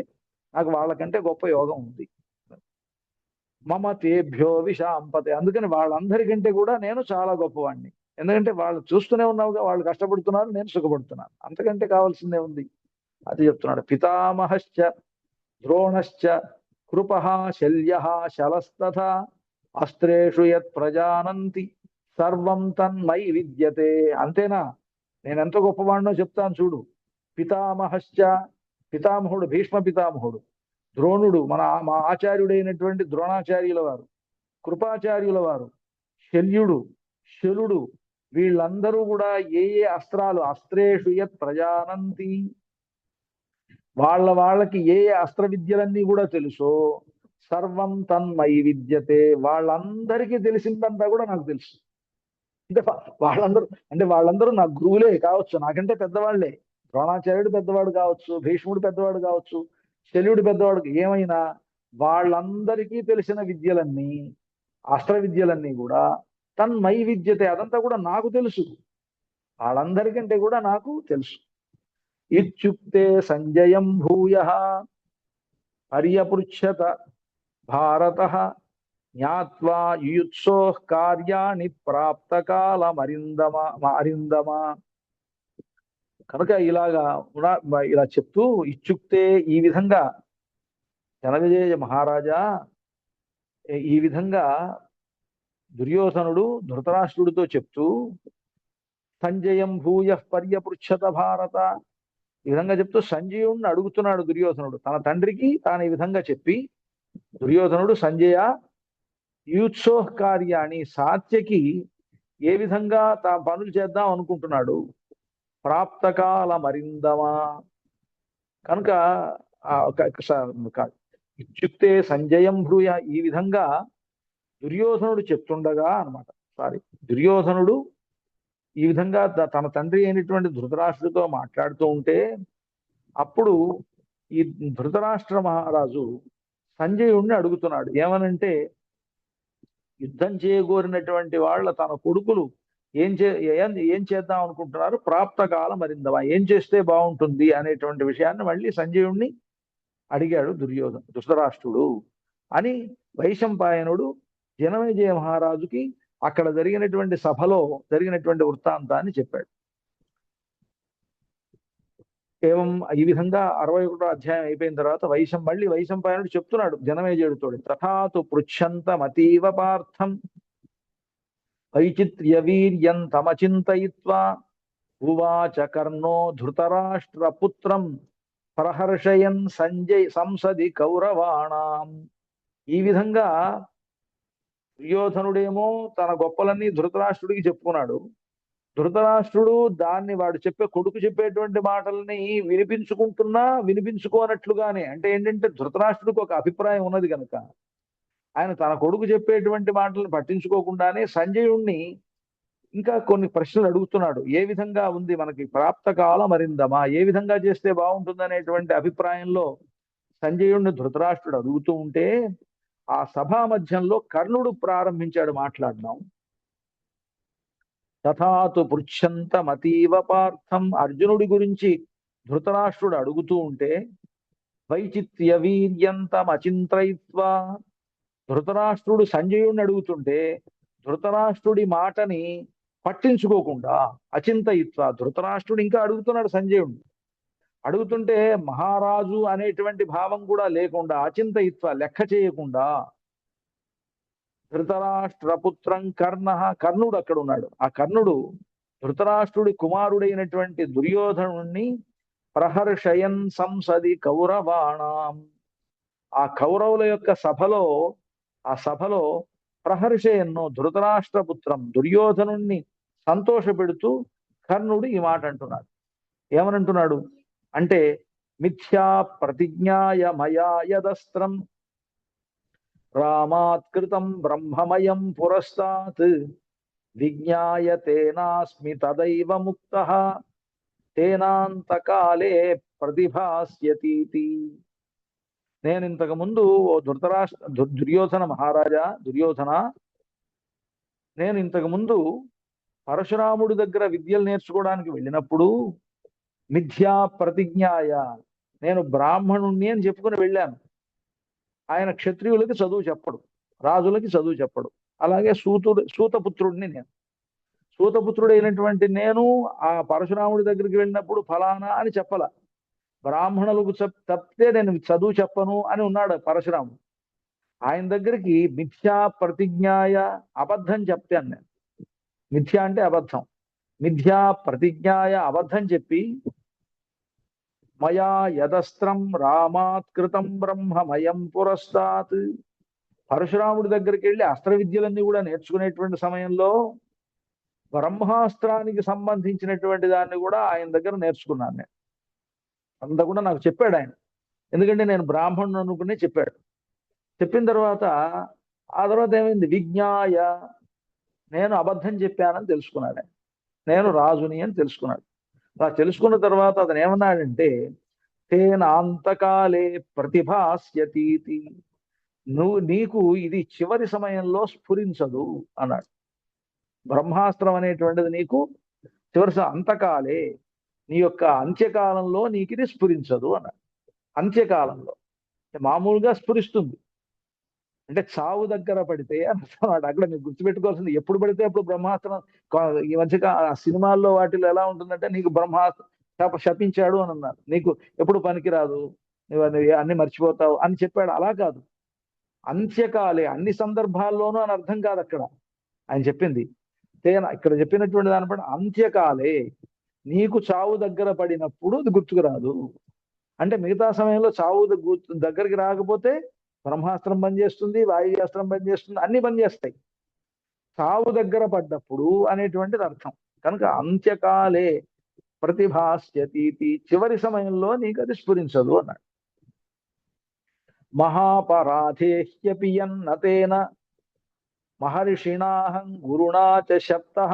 నాకు వాళ్ళకంటే గొప్ప యోగం ఉంది. మమ తేభ్యో విశాంపతే, అందుకని వాళ్ళందరికంటే కూడా నేను చాలా గొప్పవాడిని. ఎందుకంటే వాళ్ళు చూస్తూనే ఉన్నావుగా, వాళ్ళు కష్టపడుతున్నారు, నేను సుఖపడుతున్నాను, అంతకంటే కావాల్సిందే ఉంది. అది చెప్తున్నాడు. పితామహశ్చ ద్రోణశ్చ కృపః శల్యః శలస్తథా అస్త్రేషు యత్ ప్రజానంతి సర్వం తన్మయి విద్యతే. అంతేనా? నేను ఎంత గొప్పవాడినో చెప్తాను చూడు. పితామహశ్చ, పితామహుడు భీష్మ పితామహుడు, ద్రోణుడు మా ఆచార్యుడైనటువంటి ద్రోణాచార్యుల వారు, కృపాచార్యుల వారు, శల్యుడు, శలుడు, వీళ్ళందరూ కూడా ఏ ఏ అస్త్రాలు, అస్త్రేషు యత్ ప్రజానంతి, వాళ్ళకి ఏ ఏ అస్త్ర విద్యలన్నీ కూడా తెలుసో, సర్వం తన్మయి విద్యతే, వాళ్ళందరికీ తెలిసిందంతా కూడా నాకు తెలుసు. అంటే వాళ్ళందరూ నా గురువులే కావచ్చు, నాకంటే పెద్దవాళ్లే. ద్రోణాచార్యుడు పెద్దవాడు కావచ్చు, భీష్ముడు పెద్దవాడు కావచ్చు, శల్యుడు పెద్దవాడు, ఏమైనా వాళ్ళందరికీ తెలిసిన విద్యలన్నీ, అస్త్ర విద్యలన్నీ కూడా తన్మయి విద్యతే, అదంతా కూడా నాకు తెలుసు, వాళ్ళందరికంటే కూడా నాకు తెలుసు. ఇత్యుక్తే సంజయం భూయః పర్యపృచ్ఛత భారతః జ్ఞాత్వా యుయుత్సోః కార్యాణి అరిందమ. కనుక ఇలా చెప్తూ, ఇత్యుక్తే, ఈ విధంగా, జనమేజయ మహారాజా, ఈ విధంగా దుర్యోధనుడు ధృతరాష్ట్రుడితో చెప్తూ సంజయం భూయ పర్యపృచ్ఛత భారత, ఈ విధంగా చెప్తూ సంజయుడిని అడుగుతున్నాడు దుర్యోధనుడు. తన తండ్రికి తాను ఈ విధంగా చెప్పి, దుర్యోధనుడు సంజయ యూత్సోహ కార్యాన్ని, సాత్యకి ఏ విధంగా పనులు చేద్దాం అనుకుంటున్నాడు, ప్రాప్తకాల మరిందమా కనుక ఇత్యుక్తే సంజయం భూయ, ఈ విధంగా దుర్యోధనుడు చెప్తుండగా అన్నమాట. దుర్యోధనుడు ఈ విధంగా తన తండ్రి అయినటువంటి ధృతరాష్ట్రుడితో మాట్లాడుతూ ఉంటే, అప్పుడు ఈ ధృతరాష్ట్ర మహారాజు సంజయుడిని అడుగుతున్నాడు. ఏమనంటే, యుద్ధం చేయగోరినటువంటి వాళ్ళ తన కొడుకులు ఏం చేద్దాం అనుకుంటున్నారు, ప్రాప్తకాలం మరిందవా, ఏం చేస్తే బాగుంటుంది అనేటువంటి విషయాన్ని మళ్ళీ సంజయుడిని అడిగాడు ధృతరాష్ట్రుడు అని వైశంపాయనుడు జనమేజయ మహారాజుకి అక్కడ జరిగినటువంటి సభలో జరిగినటువంటి వృత్తాంతాన్ని చెప్పాడు. ఏవం ఈ విధంగా 61వ అధ్యాయం అయిపోయిన తర్వాత మళ్ళీ వైశంపాయనుడు చెప్తున్నాడు జనమేజయుడితో, తథాతు పృచ్ఛంతమతీవ పార్థం వైచిత్ర్య వీర్యం తమచింతయిత్వా ఉవాచ కర్ణో ధృతరాష్ట్ర పుత్రం ప్రహర్షయన్ సంసది కౌరవాణం. ఈ విధంగా దుర్యోధనుడేమో తన గొప్పలన్నీ ధృతరాష్ట్రుడికి చెప్పుకున్నాడు. ధృతరాష్ట్రుడు దాన్ని వాడు కొడుకు చెప్పేటువంటి మాటల్ని వినిపించుకోనట్లుగానే, అంటే ఏంటంటే ధృతరాష్ట్రుడికి ఒక అభిప్రాయం ఉన్నది కనుక ఆయన తన కొడుకు చెప్పేటువంటి మాటలను పట్టించుకోకుండానే సంజయుణ్ణి ఇంకా కొన్ని ప్రశ్నలు అడుగుతున్నాడు. ఏ విధంగా ఉంది మనకి ప్రాప్తకాలం మరిందమా, ఏ విధంగా చేస్తే బాగుంటుంది అనేటువంటి అభిప్రాయంలో సంజయుణ్ణి ధృతరాష్ట్రుడు అడుగుతూ ఉంటే, ఆ సభా మధ్యంలో కర్ణుడు ప్రారంభించాడు మాట్లాడడం. తథాతు పృచ్ఛంతమతీవ పార్థం, అర్జునుడి గురించి ధృతరాష్ట్రుడు అడుగుతూ ఉంటే, వైచిత్య వీర్యంతం అచింత్రయిత్వా, ధృతరాష్ట్రుడు సంజయుడిని అడుగుతుంటే ధృతరాష్ట్రుడి మాటని పట్టించుకోకుండా, అచింతయిత్వ, ధృతరాష్ట్రుడు ఇంకా అడుగుతున్నాడు సంజయుడిని. అడుగుతుంటే మహారాజు అనేటువంటి భావం కూడా లేకుండా, అచింతయిత్వ, లెక్క చేయకుండా, ధృతరాష్ట్రపుత్రం కర్ణుడు అక్కడ ఉన్నాడు. ఆ కర్ణుడు ధృతరాష్ట్రుడి కుమారుడైనటువంటి దుర్యోధనుణ్ణి ప్రహర్షయన్ సంసది కౌరవాణం, ఆ కౌరవుల యొక్క సభలో ప్రహర్షయన్ను ధృతరాష్ట్రపుత్రం దుర్యోధనుణ్ణి సంతోషపెడుతూ కర్ణుడు ఈ మాట అంటున్నాడు. ఏమనంటున్నాడు అంటే, మిథ్యా ప్రతిజ్ఞాయ మయా యదస్త్రం రామాత్కృతం బ్రహ్మమయం పురస్తాత్ విజ్ఞాయ తేనాస్మి తదైవ ముక్తః తేనాంతకాలే ప్రతిభాస్యతీతి. నేను ఇంతకు ముందు ఓ దుర్యోధన మహారాజా, నేను ఇంతకు ముందు పరశురాముడి దగ్గర విద్యలు నేర్చుకోవడానికి వెళ్ళినప్పుడు మిథ్యా ప్రతిజ్ఞాయ, నేను బ్రాహ్మణుణ్ణి అని చెప్పుకుని వెళ్ళాను. ఆయన క్షత్రియులకి చదువు చెప్పడు, రాజులకి చదువు చెప్పడు. అలాగే సూతపుత్రుడిని నేను, సూతపుత్రుడైనటువంటి నేను ఆ పరశురాముడి దగ్గరికి వెళ్ళినప్పుడు ఫలానా అని చెప్పల. బ్రాహ్మణులకు తప్పితే నేను చదువు చెప్పను అని ఉన్నాడు పరశురాముడు. ఆయన దగ్గరికి మిథ్యా ప్రతిజ్ఞాయ, అబద్ధం చెప్తాను నేను. మిథ్య అంటే అబద్ధం. మిథ్యా ప్రతిజ్ఞాయ, అబద్ధం చెప్పి, మయా యదస్త్రం రామాత్కృతం బ్రహ్మమయం పురస్తాత్, పరశురాముడి దగ్గరికి వెళ్ళి అస్త్ర విద్యలన్నీ కూడా నేర్చుకునేటువంటి సమయంలో బ్రహ్మాస్త్రానికి సంబంధించినటువంటి దాన్ని కూడా ఆయన దగ్గర నేర్చుకున్నాను నేను. అంతా కూడా నాకు చెప్పాడు ఆయన, ఎందుకంటే నేను బ్రాహ్మణుడు అనుకునే చెప్పాడు. చెప్పిన తర్వాత ఆ తర్వాత ఏమైంది, విజ్ఞాయ, నేను అబద్ధం చెప్పానని తెలుసుకున్నాడు ఆయన, నేను రాజుని అని తెలుసుకున్నాడు. అలా తెలుసుకున్న తర్వాత అతను ఏమన్నాడంటే, తేనాంతకాలే ప్రతిభాస్యతీతి, నీకు ఇది చివరి సమయంలో స్ఫురించదు అన్నాడు. బ్రహ్మాస్త్రం అనేటువంటిది నీకు చివరి అంతకాలే, నీ యొక్క అంత్యకాలంలో నీకు ఇది స్ఫురించదు అన్నాడు. అంత్యకాలంలో మామూలుగా స్ఫురిస్తుంది అంటే చావు దగ్గర పడితే అన్నాడు. అక్కడ మీరు గుర్తుపెట్టుకోవాల్సింది, ఎప్పుడు పడితే అప్పుడు బ్రహ్మాస్త్రం. ఈ మధ్య సినిమాల్లో వాటిలో ఎలా ఉంటుందంటే, నీకు బ్రహ్మాస్త్రం శపించాడు అని అన్నారు, నీకు ఎప్పుడు పనికిరాదు. నువ్వు అన్ని మర్చిపోతావు అని చెప్పాడు. అలా కాదు, అంత్యకాలే, అన్ని సందర్భాల్లోనూ అని అర్థం కాదు అక్కడ ఆయన చెప్పింది. ఇక్కడ చెప్పినటువంటి దాన్ని బట్టి అంత్యకాలే, నీకు చావు దగ్గర పడినప్పుడు అది గుర్తుకు రాదు. అంటే మిగతా సమయంలో చావు దగ్గరికి రాకపోతే బ్రహ్మాస్త్రం పనిచేస్తుంది, వాయువ్యాస్త్రం పనిచేస్తుంది, అన్ని పనిచేస్తాయి. చావు దగ్గర పడ్డప్పుడు అనేటువంటిది అర్థం. కనుక అంత్యకాలే ప్రతిభాస్యతీతి, చివరి సమయంలో నీకు అది స్ఫురించదు అన్నాడు. మహాపరాధేహ్యపి యన్నతేన మహర్షిణాహం గురుణా చ శప్తః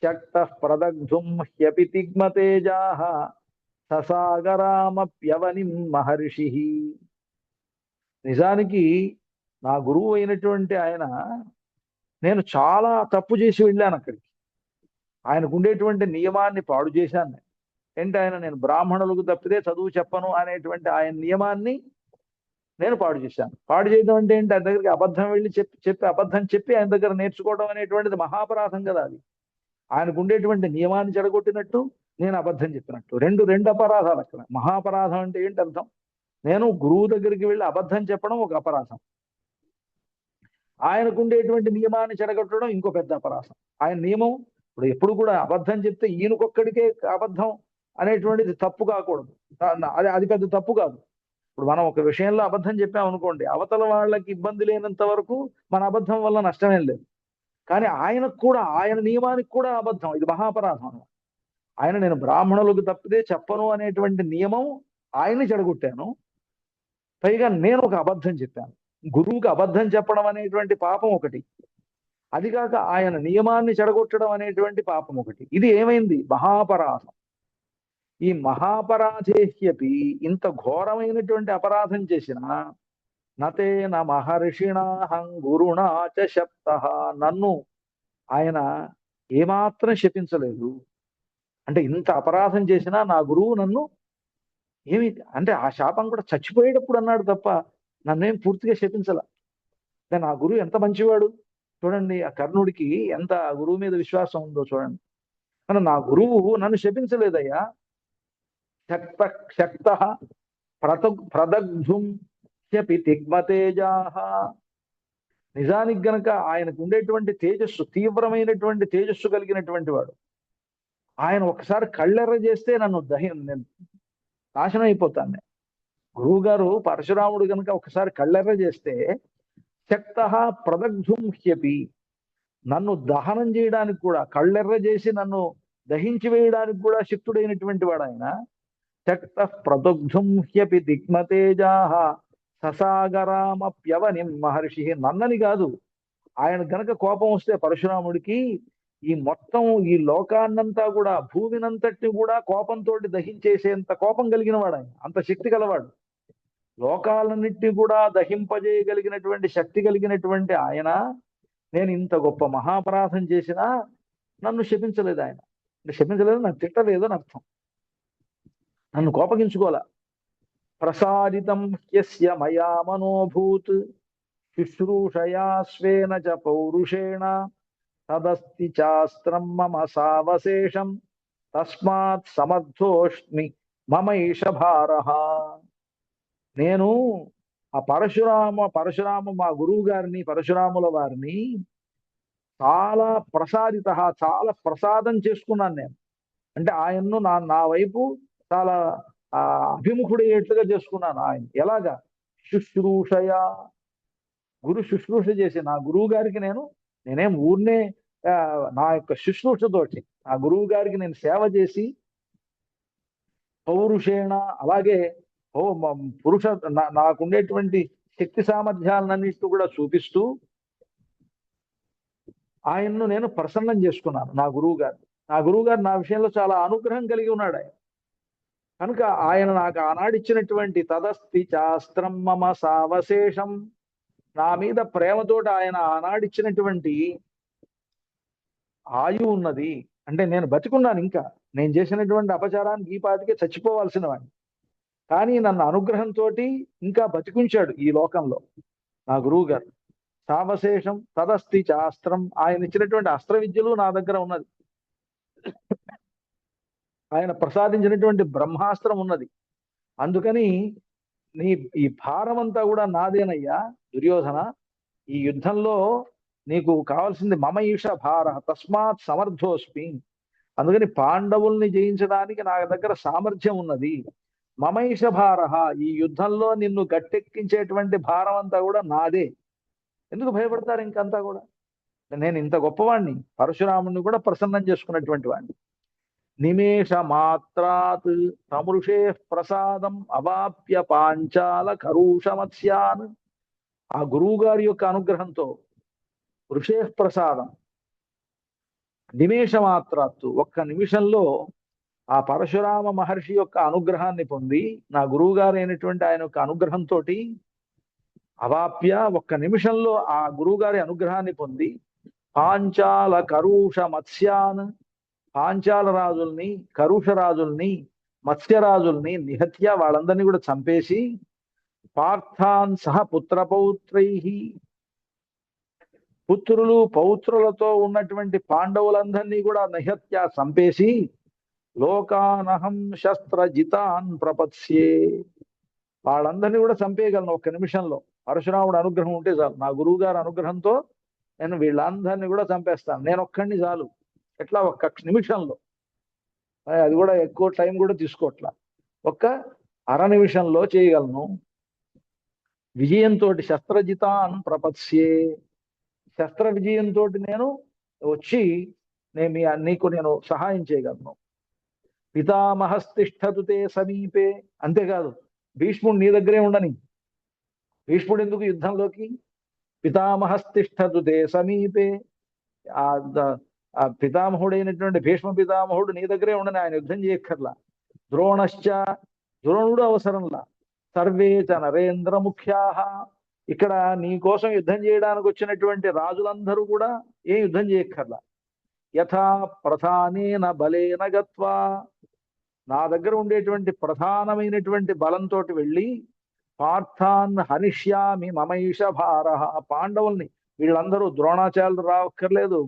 శక్తః ప్రదగ్ధుం హ్యపి తిగ్మతేజాః ససాగరామప్యవనిం మహర్షి. నిజానికి నా గురువు అయినటువంటి ఆయన, నేను చాలా తప్పు చేసి వెళ్ళాను అక్కడికి. ఆయనకు ఉండేటువంటి నియమాన్ని పాడు చేశాను. ఏంటి ఆయన, నేను బ్రాహ్మణులకు తప్పితే చదువు చెప్పను అనేటువంటి ఆయన నియమాన్ని నేను పాడు చేశాను. పాడు చేయడం అంటే ఏంటి, ఆయన దగ్గరికి అబద్ధం వెళ్ళి అబద్ధం చెప్పి ఆయన దగ్గర నేర్చుకోవడం అనేటువంటిది మహాపరాధం కదా. అది ఆయనకు ఉండేటువంటి నియమాన్ని చెడగొట్టినట్టు, నేను అబద్ధం చెప్పినట్టు, రెండు అపరాధాలు అక్కడ. మహాపరాధం అంటే ఏంటి అర్థం, నేను గురువు దగ్గరికి వెళ్ళి అబద్ధం చెప్పడం ఒక అపరాధం, ఆయనకు ఉండేటువంటి నియమాన్ని చెడగొట్టడం ఇంకో పెద్ద అపరాధం. ఆయన నియమం ఇప్పుడు ఎప్పుడు కూడా అబద్ధం చెప్తే ఈయనకొక్కడికే అబద్ధం అనేటువంటిది తప్పు కాకూడదు, అది పెద్ద తప్పు కాదు. ఇప్పుడు మనం ఒక విషయంలో అబద్ధం చెప్పామనుకోండి, అవతల వాళ్ళకి ఇబ్బంది లేనంత వరకు మన అబద్ధం వల్ల నష్టమేం లేదు. కానీ ఆయనకు కూడా, ఆయన నియమానికి కూడా అబద్ధం, ఇది మహాపరాధం అన్నమాట. ఆయన నేను బ్రాహ్మణులకు తప్పితే చెప్పను అనేటువంటి నియమం ఆయన్ని చెడగొట్టాను, పైగా నేను ఒక అబద్ధం చెప్పాను. గురువుకి అబద్ధం చెప్పడం అనేటువంటి పాపం ఒకటి, అది కాక ఆయన నియమాన్ని చెడగొట్టడం అనేటువంటి పాపం ఒకటి. ఇది ఏమైంది, మహాపరాధం. ఈ మహాపరాధేహ్యపి, ఇంత ఘోరమైనటువంటి అపరాధం చేసిన నతేన మహర్షిణాహం గురుణా చ శప్తః, నన్ను ఆయన ఏమాత్రం శపించలేదు. అంటే ఇంత అపరాధం చేసినా నా గురువు నన్ను ఏమి, అంటే ఆ శాపం కూడా చచ్చిపోయేటప్పుడు అన్నాడు తప్ప నన్నేం పూర్తిగా శపించల. అంటే నా గురువు ఎంత మంచివాడు చూడండి, ఆ కర్ణుడికి ఎంత ఆ గురువు మీద విశ్వాసం ఉందో చూడండి. కానీ నా గురువు నన్ను శపించలేదయ్యా. శక్త ప్రదగ్ధుం హ్యపి తిగ్మతేజాః. నిజానికి గనక ఆయనకు ఉండేటువంటి తేజస్సు, తీవ్రమైనటువంటి తేజస్సు కలిగినటువంటి వాడు. ఆయన ఒకసారి కళ్ళెర్ర చేస్తే నన్ను నేను నాశనం అయిపోతాను. గురువు గారు పరశురాముడు కనుక ఒకసారి కళ్ళెర్ర చేస్తే శక్త ప్రదగ్ధుం హ్యపి, నన్ను దహనం చేయడానికి కూడా, కళ్ళెర్ర చేసి నన్ను దహించి వేయడానికి కూడా శక్తుడైనటువంటి వాడు ఆయన. శక్త ప్రదగ్ధుం హ్యపి దిగ్మతేజాః ససాగరామప్యవనిం మహర్షి. నన్నని కాదు, ఆయన గనక కోపం వస్తే పరశురాముడికి ఈ మొత్తం ఈ లోకాన్నంతా కూడా, భూమినంతటిని కూడా కోపంతో దహించేసేంత కోపం కలిగిన వాడు ఆయన, అంత శక్తి గలవాడు. లోకాలన్నిటినీ కూడా దహింపజేయగలిగినటువంటి శక్తి కలిగినటువంటి ఆయన, నేను ఇంత గొప్ప మహాపరాధం చేసినా నన్ను శపించలేదు ఆయన. అంటే శపించలేదు, నన్ను తిట్టలేదు అని అర్థం, నన్ను కోపగించుకోలే. ప్రసాదితం హ్యస్య మయా మనోభూత్ శుశ్రూషయా స్వేన చ పౌరుషేణ తదస్తి చాస్త్రం మమ సావశేషం తస్మాత్ సమర్థోష్మి మమైష భారః. నేను ఆ పరశురామ మా గురువు గారిని, పరశురాముల వారిని చాలా చాలా ప్రసాదం చేసుకున్నాను నేను. అంటే ఆయన్ను నా వైపు చాలా అభిముఖుడయ్యేట్లుగా చేసుకున్నాను. ఆయన ఎలాగా, శుశ్రూషయ, గురు శుశ్రూష చేసి, నా గురువు గారికి నేనేం ఊరినే నా యొక్క శుశ్రూషతోటి ఆ గురువు గారికి నేను సేవ చేసి, పౌరుషేణ, అలాగే పురుష నాకుండేటువంటి శక్తి సామర్థ్యాలన్నిటి కూడా చూపిస్తూ ఆయన్ను నేను ప్రసన్నం చేసుకున్నాను. నా గురువు గారు నా విషయంలో చాలా అనుగ్రహం కలిగి ఉన్నాడు ఆయన. కనుక ఆయన నాకు ఆనాడిచ్చినటువంటి తదస్తి శాస్త్రం మమ సావశేషం, నా మీద ప్రేమతోటి ఆయన ఆనాడిచ్చినటువంటి ఆయువు ఉన్నది. అంటే నేను బతికున్నాను, ఇంకా నేను చేసినటువంటి అపచారానికి ఈ పాటికే చచ్చిపోవాల్సిన వాడిని, కానీ నన్ను అనుగ్రహంతో ఇంకా బతికుంచాడు ఈ లోకంలో నా గురువు గారు. సావశేషం తదస్తి శాస్త్రం, ఆయన ఇచ్చినటువంటి అస్త్ర విద్యలు నా దగ్గర ఉన్నది, ఆయన ప్రసాదించినటువంటి బ్రహ్మాస్త్రం ఉన్నది. అందుకని నీ ఈ భారం అంతా కూడా నాదేనయ్యా దుర్యోధన. ఈ యుద్ధంలో నీకు కావాల్సింది మమ ఈష భార తస్మాత్ సమర్థోస్మి. అందుకని పాండవుల్ని జయించడానికి నా దగ్గర సామర్థ్యం ఉన్నది. మమైష భార, ఈ యుద్ధంలో నిన్ను గట్టెక్కించేటువంటి భారం అంతా కూడా నాదే. ఎందుకు భయపడతారు ఇంకంతా కూడా? నేను ఇంత గొప్పవాణ్ణి, పరశురాముణ్ణి కూడా ప్రసన్నం చేసుకున్నటువంటి వాడిని. నిమేష మాత్రాత్ తమృషే ప్రసాదం అవాప్య పాంచాల కరూషమత్స్యాన్. ఆ గురువు గారి యొక్క అనుగ్రహంతో ఋషే ప్రసాదం నిమేష మాత్రాత్తు, ఒక్క నిమిషంలో ఆ పరశురామ మహర్షి యొక్క అనుగ్రహాన్ని పొంది, నా గురువు గారు అయినటువంటి ఆయన యొక్క అనుగ్రహంతో అవాప్య, ఒక్క నిమిషంలో ఆ గురువు గారి అనుగ్రహాన్ని పొంది పాంచాల కరూష మత్స్యాన్, పాంచాల రాజుల్ని, కరుష రాజుల్ని, మత్స్యరాజుల్ని నిహత్య, వాళ్ళందరినీ కూడా చంపేసి పార్థాన్ సహ పుత్రపౌత్రై, పుత్రులు పౌత్రులతో ఉన్నటువంటి పాండవులందరినీ కూడా నిహత్య చంపేసి లోకానహం శస్త్రజితాన్ ప్రపత్స్యే, వాళ్ళందరినీ కూడా చంపేయగలను ఒక్క నిమిషంలో. పరశురాముడు అనుగ్రహం ఉంటే చాలు, నా గురువు గారి అనుగ్రహంతో నేను వీళ్ళందరినీ కూడా చంపేస్తాను. నేను ఒక్కడిని చాలు, ఎట్లా ఒక్క నిమిషంలో. అది కూడా ఎక్కువ టైం కూడా తీసుకోవట్లా, ఒక్క అర నిమిషంలో చేయగలను. విజయంతో శస్త్రజితాన్ ప్రపత్స్యే, శస్త్ర విజయంతో నేను వచ్చి నీకు నేను సహాయం చేయగలను. పితామహస్తిష్ఠతు తే సమీపే, అంతేకాదు భీష్ముడు నీ దగ్గరే ఉండని. భీష్ముడు ఎందుకు యుద్ధంలోకి? పితామహస్తిష్ఠతు తే సమీపే, ఆ పితామహుడైనటువంటి భీష్మ పితామహుడు నీ దగ్గరే ఉండని, ఆయన యుద్ధం చేయక్కర్లా. ద్రోణశ్చ, ద్రోణుడు అవసరంలా. సర్వే చ నరేంద్ర ముఖ్యాహ, ఇక్కడ నీ కోసం యుద్ధం చేయడానికి వచ్చినటువంటి రాజులందరూ కూడా ఏ యుద్ధం చేయక్కర్లా. యథా ప్రధానేన బలేన గత్వా, నా దగ్గర ఉండేటువంటి ప్రధానమైనటువంటి బలంతో వెళ్ళి పార్థాన్ హనిష్యామి మమైష భార, పాండవుల్ని, వీళ్ళందరూ ద్రోణాచార్యులు రావక్కర్లేదు,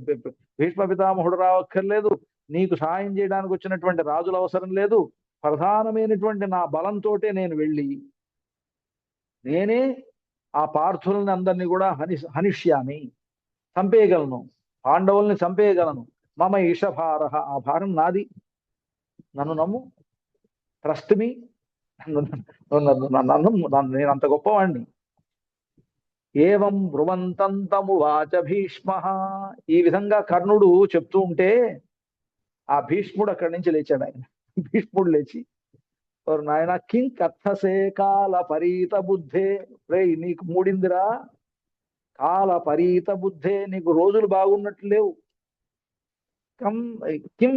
భీష్మ పితామహుడు రావక్కర్లేదు, నీకు సహాయం చేయడానికి వచ్చినటువంటి రాజులు అవసరం లేదు. ప్రధానమైనటువంటి నా బలంతో నేను వెళ్ళి నేనే ఆ పార్థుల్ని అందరినీ కూడా హనిష్యామి, చంపేయగలను, పాండవుల్ని చంపేయగలను. మమ ఈష భార, ఆ భారం నాది, నన్ను నమ్ము, ట్రస్ట్ మీ, నేను అంత గొప్పవాణ్ణి. ఏవం బ్రువంతంతము వాచ భీష్మ, ఈ విధంగా కర్ణుడు చెప్తూ ఉంటే ఆ భీష్ముడు అక్కడి నుంచి లేచాడు. ఆయన భీష్ముడు లేచి, నాయన కిం కథసే కాల పరీత బుద్ధే, రే నీకు మూడిందిరా, కాల పరీత బుద్ధే, నీకు రోజులు బాగున్నట్లు లేవు. కిం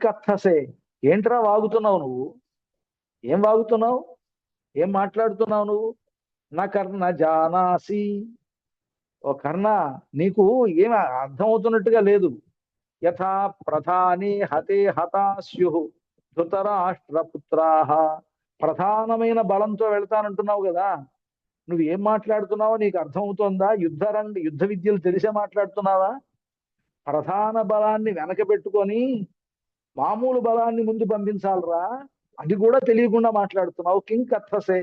కథసే, ఏంట్రా వాగుతున్నావు నువ్వు? ఏం వాగుతున్నావు? ఏం మాట్లాడుతున్నావు నువ్వు? నా కర్ణ జానాసి, ఓ కర్ణ నీకు ఏం అర్థమవుతున్నట్టుగా లేదు. యథా ప్రధానే హతే హతాస్యు ధృతరాష్ట్రపుత్రాహ, ప్రధానమైన బలంతో వెళ్తానంటున్నావు కదా, నువ్వు ఏం మాట్లాడుతున్నావో నీకు అర్థమవుతోందా? యుద్ధ విద్యలు తెలిసే మాట్లాడుతున్నావా? ప్రధాన బలాన్ని వెనక పెట్టుకొని మామూలు బలాన్ని ముందు పంపించాలరా, అది కూడా తెలియకుండా మాట్లాడుతున్నావు. కిం కథసే,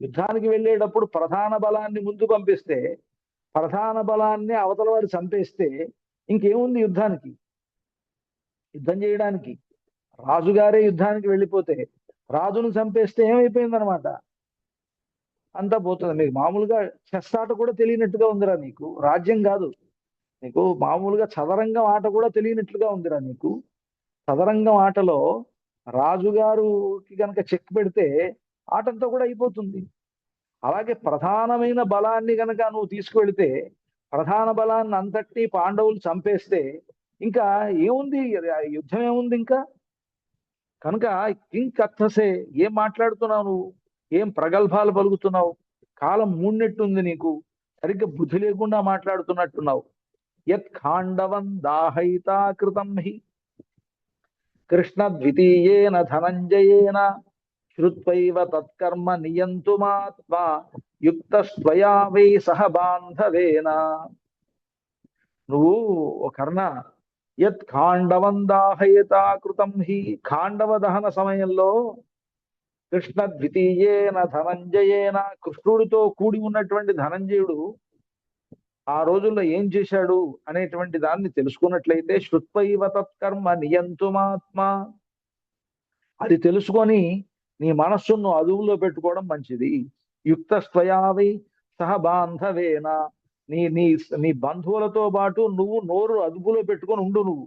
యుద్ధానికి వెళ్ళేటప్పుడు ప్రధాన బలాన్ని ముందు పంపిస్తే, ప్రధాన బలాన్ని అవతల వాడు చంపేస్తే ఇంకేముంది యుద్ధం చేయడానికి? రాజుగారే యుద్ధానికి వెళ్ళిపోతే రాజును చంపేస్తే ఏమైపోయిందనమాట, అంతా పోతుంది. మీకు మామూలుగా చెస్ ఆట కూడా తెలియనట్టుగా ఉందిరా నీకు, రాజ్యం కాదు. నీకు మామూలుగా చదరంగం ఆట కూడా తెలియనట్లుగా ఉందిరా నీకు. చదరంగం ఆటలో రాజుగారుకి గనక చెక్ పెడితే ఆటంతా కూడా అయిపోతుంది. అలాగే ప్రధానమైన బలాన్ని గనక నువ్వు తీసుకువెళితే, ప్రధాన బలాన్ని అంతటి పాండవులు చంపేస్తే ఇంకా ఏముంది, యుద్ధం ఏముంది ఇంకా? కనుక కింకథసే, ఏం మాట్లాడుతున్నావు నువ్వు? ఏం ప్రగల్భాలు పలుకుతున్నావు? కాలం మూడినట్టుంది నీకు, సరిగ్గా బుద్ధి లేకుండా మాట్లాడుతున్నట్టున్నావు. యత్ ఖాండవం దాహయితా కృతం హి కృష్ణ ద్వితీయేన ధనంజయేన శ్రుత్వైవ తత్కర్మ నియంతుమాత్మా యుక్తస్త్వయా వై సహ బాంధవేన. నువ్వు ఓ కర్ణ, యత్ ఖాండవం దాహయతా కృతం హి, ఖాండవ దహన సమయంలో కృష్ణ ద్వితీయేన ధనంజయేన, కృష్ణుడితో కూడి ఉన్నటువంటి ధనంజయుడు ఆ రోజుల్లో ఏం చేశాడు అనేటువంటి దాన్ని తెలుసుకున్నట్లయితే శృత్వైవ తత్కర్మ నియంతుమాత్మ, అది తెలుసుకొని నీ మనస్సును అదుపులో పెట్టుకోవడం మంచిది. యుక్తస్త్వయావై సహ బాంధవేన, నీ నీ నీ బంధువులతో పాటు నువ్వు నోరు అదుపులో పెట్టుకొని ఉండు. నువ్వు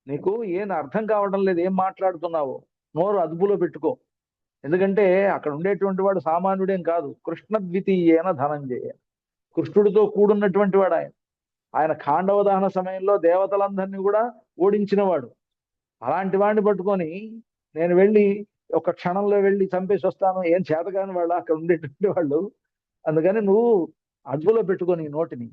నీకు ఏం అర్థం కావడం లేదు, ఏం మాట్లాడుతున్నావో నోరు అదుపులో పెట్టుకో. ఎందుకంటే అక్కడ ఉండేటువంటి వాడు సామాన్యుడేం కాదు, కృష్ణ ద్వితీయేన ధనంజయ, కృష్ణుడితో కూడున్నటువంటి వాడు ఆయన. ఆయన ఖాండవ దహన సమయంలో దేవతలందరినీ కూడా ఓడించిన వాడు. అలాంటి వాడిని పట్టుకొని నేను వెళ్ళి ఒక క్షణంలో వెళ్ళి చంపేసి వస్తాను, ఏం చేతగాని వాళ్ళు అక్కడ ఉండేటువంటి వాళ్ళు. అందుకని నువ్వు అదుపులో పెట్టుకొని నోటిని.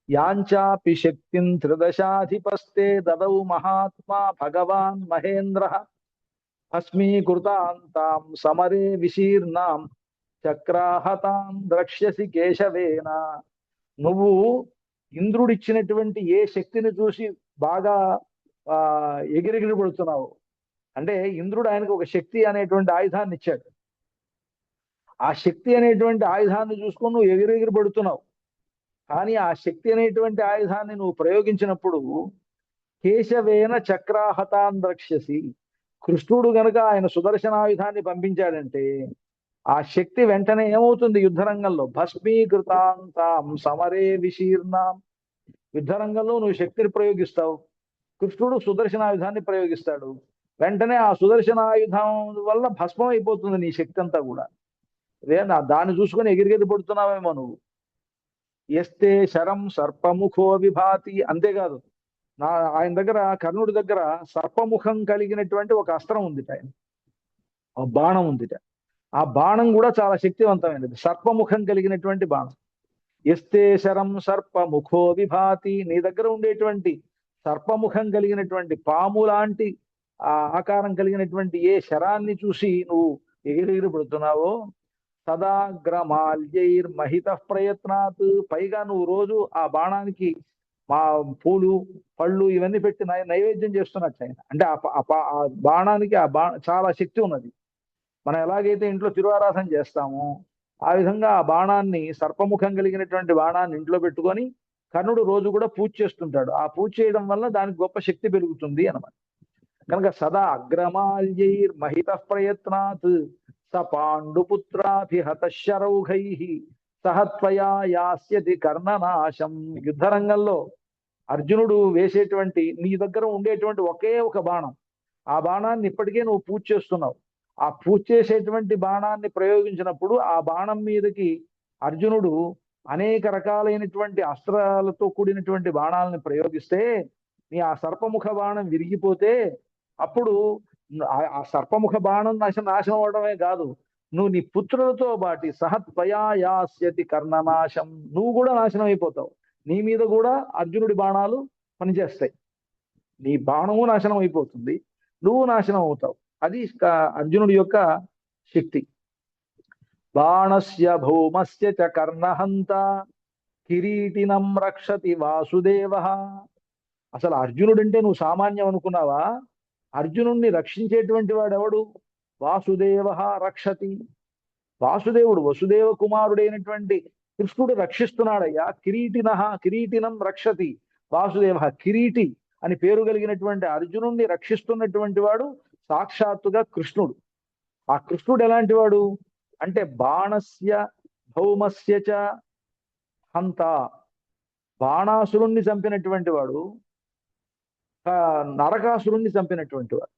యాంచాపి శక్తిం త్రిదశాధిపస్తే దదౌ మహాత్మా భగవాన్ మహేంద్ర, భస్మీకృతాంతాం సమరే విశీర్ణాం చక్రాహతాం ద్రక్ష్యసి కేశవేన. నువ్వు ఇంద్రుడిచ్చినటువంటి ఏ శక్తిని చూసి బాగా ఆ ఎగిరెగిరి పడుతున్నావు అంటే, ఇంద్రుడు ఆయనకు ఒక శక్తి అనేటువంటి ఆయుధాన్ని ఇచ్చాడు. ఆ శక్తి అనేటువంటి ఆయుధాన్ని చూసుకొని నువ్వు ఎగిరెగిరి పడుతున్నావు. కానీ ఆ శక్తి అనేటువంటి ఆయుధాన్ని నువ్వు ప్రయోగించినప్పుడు కేశవేన చక్రాహతాన్ ద్రక్ష్యసి, కృష్ణుడు గనక ఆయన సుదర్శనాయుధాన్ని పంపించాడంటే ఆ శక్తి వెంటనే ఏమవుతుంది, యుద్ధరంగంలో భస్మీకృతాంతాం సమరే విశీర్ణాం, యుద్ధరంగంలో నువ్వు శక్తిని ప్రయోగిస్తావు, కృష్ణుడు సుదర్శనాయుధాన్ని ప్రయోగిస్తాడు, వెంటనే ఆ సుదర్శనాయుధం వల్ల భస్మం అయిపోతుంది నీ శక్తి అంతా కూడా. దాన్ని చూసుకొని ఎగిరిగెది పడుతున్నావేమో నువ్వు. ఎస్తే శరం సర్పముఖో విభాతి, అంతేకాదు ఆయన దగ్గర, కర్ణుడి దగ్గర సర్పముఖం కలిగినటువంటి ఒక అస్త్రం ఉంది, ఆయన బాణం ఉంది. ఆ బాణం కూడా చాలా శక్తివంతమైనది, సర్పముఖం కలిగినటువంటి బాణం. ఎస్తే శరం సర్పముఖో విభాతి, నీ దగ్గర ఉండేటువంటి సర్పముఖం కలిగినటువంటి పాము లాంటి ఆ ఆకారం కలిగినటువంటి ఏ శరాన్ని చూసి నువ్వు ఎగిరెగిరి పడుతున్నావో, సదాగ్రమాల్యైర్మహిత ప్రయత్నాత్, పైగా నువ్వు రోజు ఆ బాణానికి మా పూలు పళ్ళు ఇవన్నీ పెట్టి నైవేద్యం చేస్తున్నట్టు ఆయన. అంటే ఆ బాణానికి చాలా శక్తి ఉన్నది. మనం ఎలాగైతే ఇంట్లో తిరువారాధన చేస్తామో ఆ విధంగా ఆ బాణాన్ని, సర్పముఖం కలిగినటువంటి బాణాన్ని ఇంట్లో పెట్టుకొని కర్ణుడు రోజు కూడా పూజ చేస్తుంటాడు. ఆ పూజ చేయడం వల్ల దానికి గొప్ప శక్తి పెరుగుతుంది అన్నమాట. కనుక సదా అగ్రమాల్యైర్మహిత ప్రయత్నాత్ స పాండుపుత్రాభిహత శరౌఘై సహత్వయా యాస్యతి కర్ణనాశం. యుద్ధరంగంలో అర్జునుడు వేసేటువంటి, నీ దగ్గర ఉండేటువంటి ఒకే ఒక బాణం, ఆ బాణాన్ని ఇప్పటికే నువ్వు పూజ చేస్తున్నావు. ఆ పూజ చేసేటువంటి బాణాన్ని ప్రయోగించినప్పుడు ఆ బాణం మీదకి అర్జునుడు అనేక రకాలైనటువంటి అస్త్రాలతో కూడినటువంటి బాణాలను ప్రయోగిస్తే నీ ఆ సర్పముఖ బాణం విరిగిపోతే అప్పుడు ఆ సర్పముఖ బాణం నాశనం అవడమే కాదు, నువ్వు నీ పుత్రులతో బాటి సహత్వయా యాస్యతి కర్ణనాశం, నువ్వు కూడా నాశనం అయిపోతావు. నీ మీద కూడా అర్జునుడి బాణాలు పనిచేస్తాయి, నీ బాణము నాశనం అయిపోతుంది, నువ్వు నాశనం అవుతావు. అది అర్జునుడి యొక్క శక్తి. బాణస్య భౌమస్య చ కర్ణహంత కిరీటినం రక్షతి వాసుదేవ. అసలు అర్జునుడు అంటే నువ్వు సామాన్యం అనుకున్నావా? అర్జునుడిని రక్షించేటువంటి వాడు ఎవడు? వాసుదేవ రక్షతి. వాసుదేవుడు, వసుదేవ కుమారుడైనటువంటి కృష్ణుడు రక్షిస్తున్నాడయ్యా. కిరీటినం రక్షతి వాసుదేవ, కిరీటి అని పేరు కలిగినటువంటి అర్జునుడిని రక్షిస్తున్నటువంటి వాడు సాక్షాత్తుగా కృష్ణుడు. ఆ కృష్ణుడు ఎలాంటి వాడు అంటే, బాణస్య భౌమస్య చ హంత, బాణాసురుణ్ణి చంపినటువంటి వాడు, నరకాసురుణ్ణి చంపినటువంటి వాడు.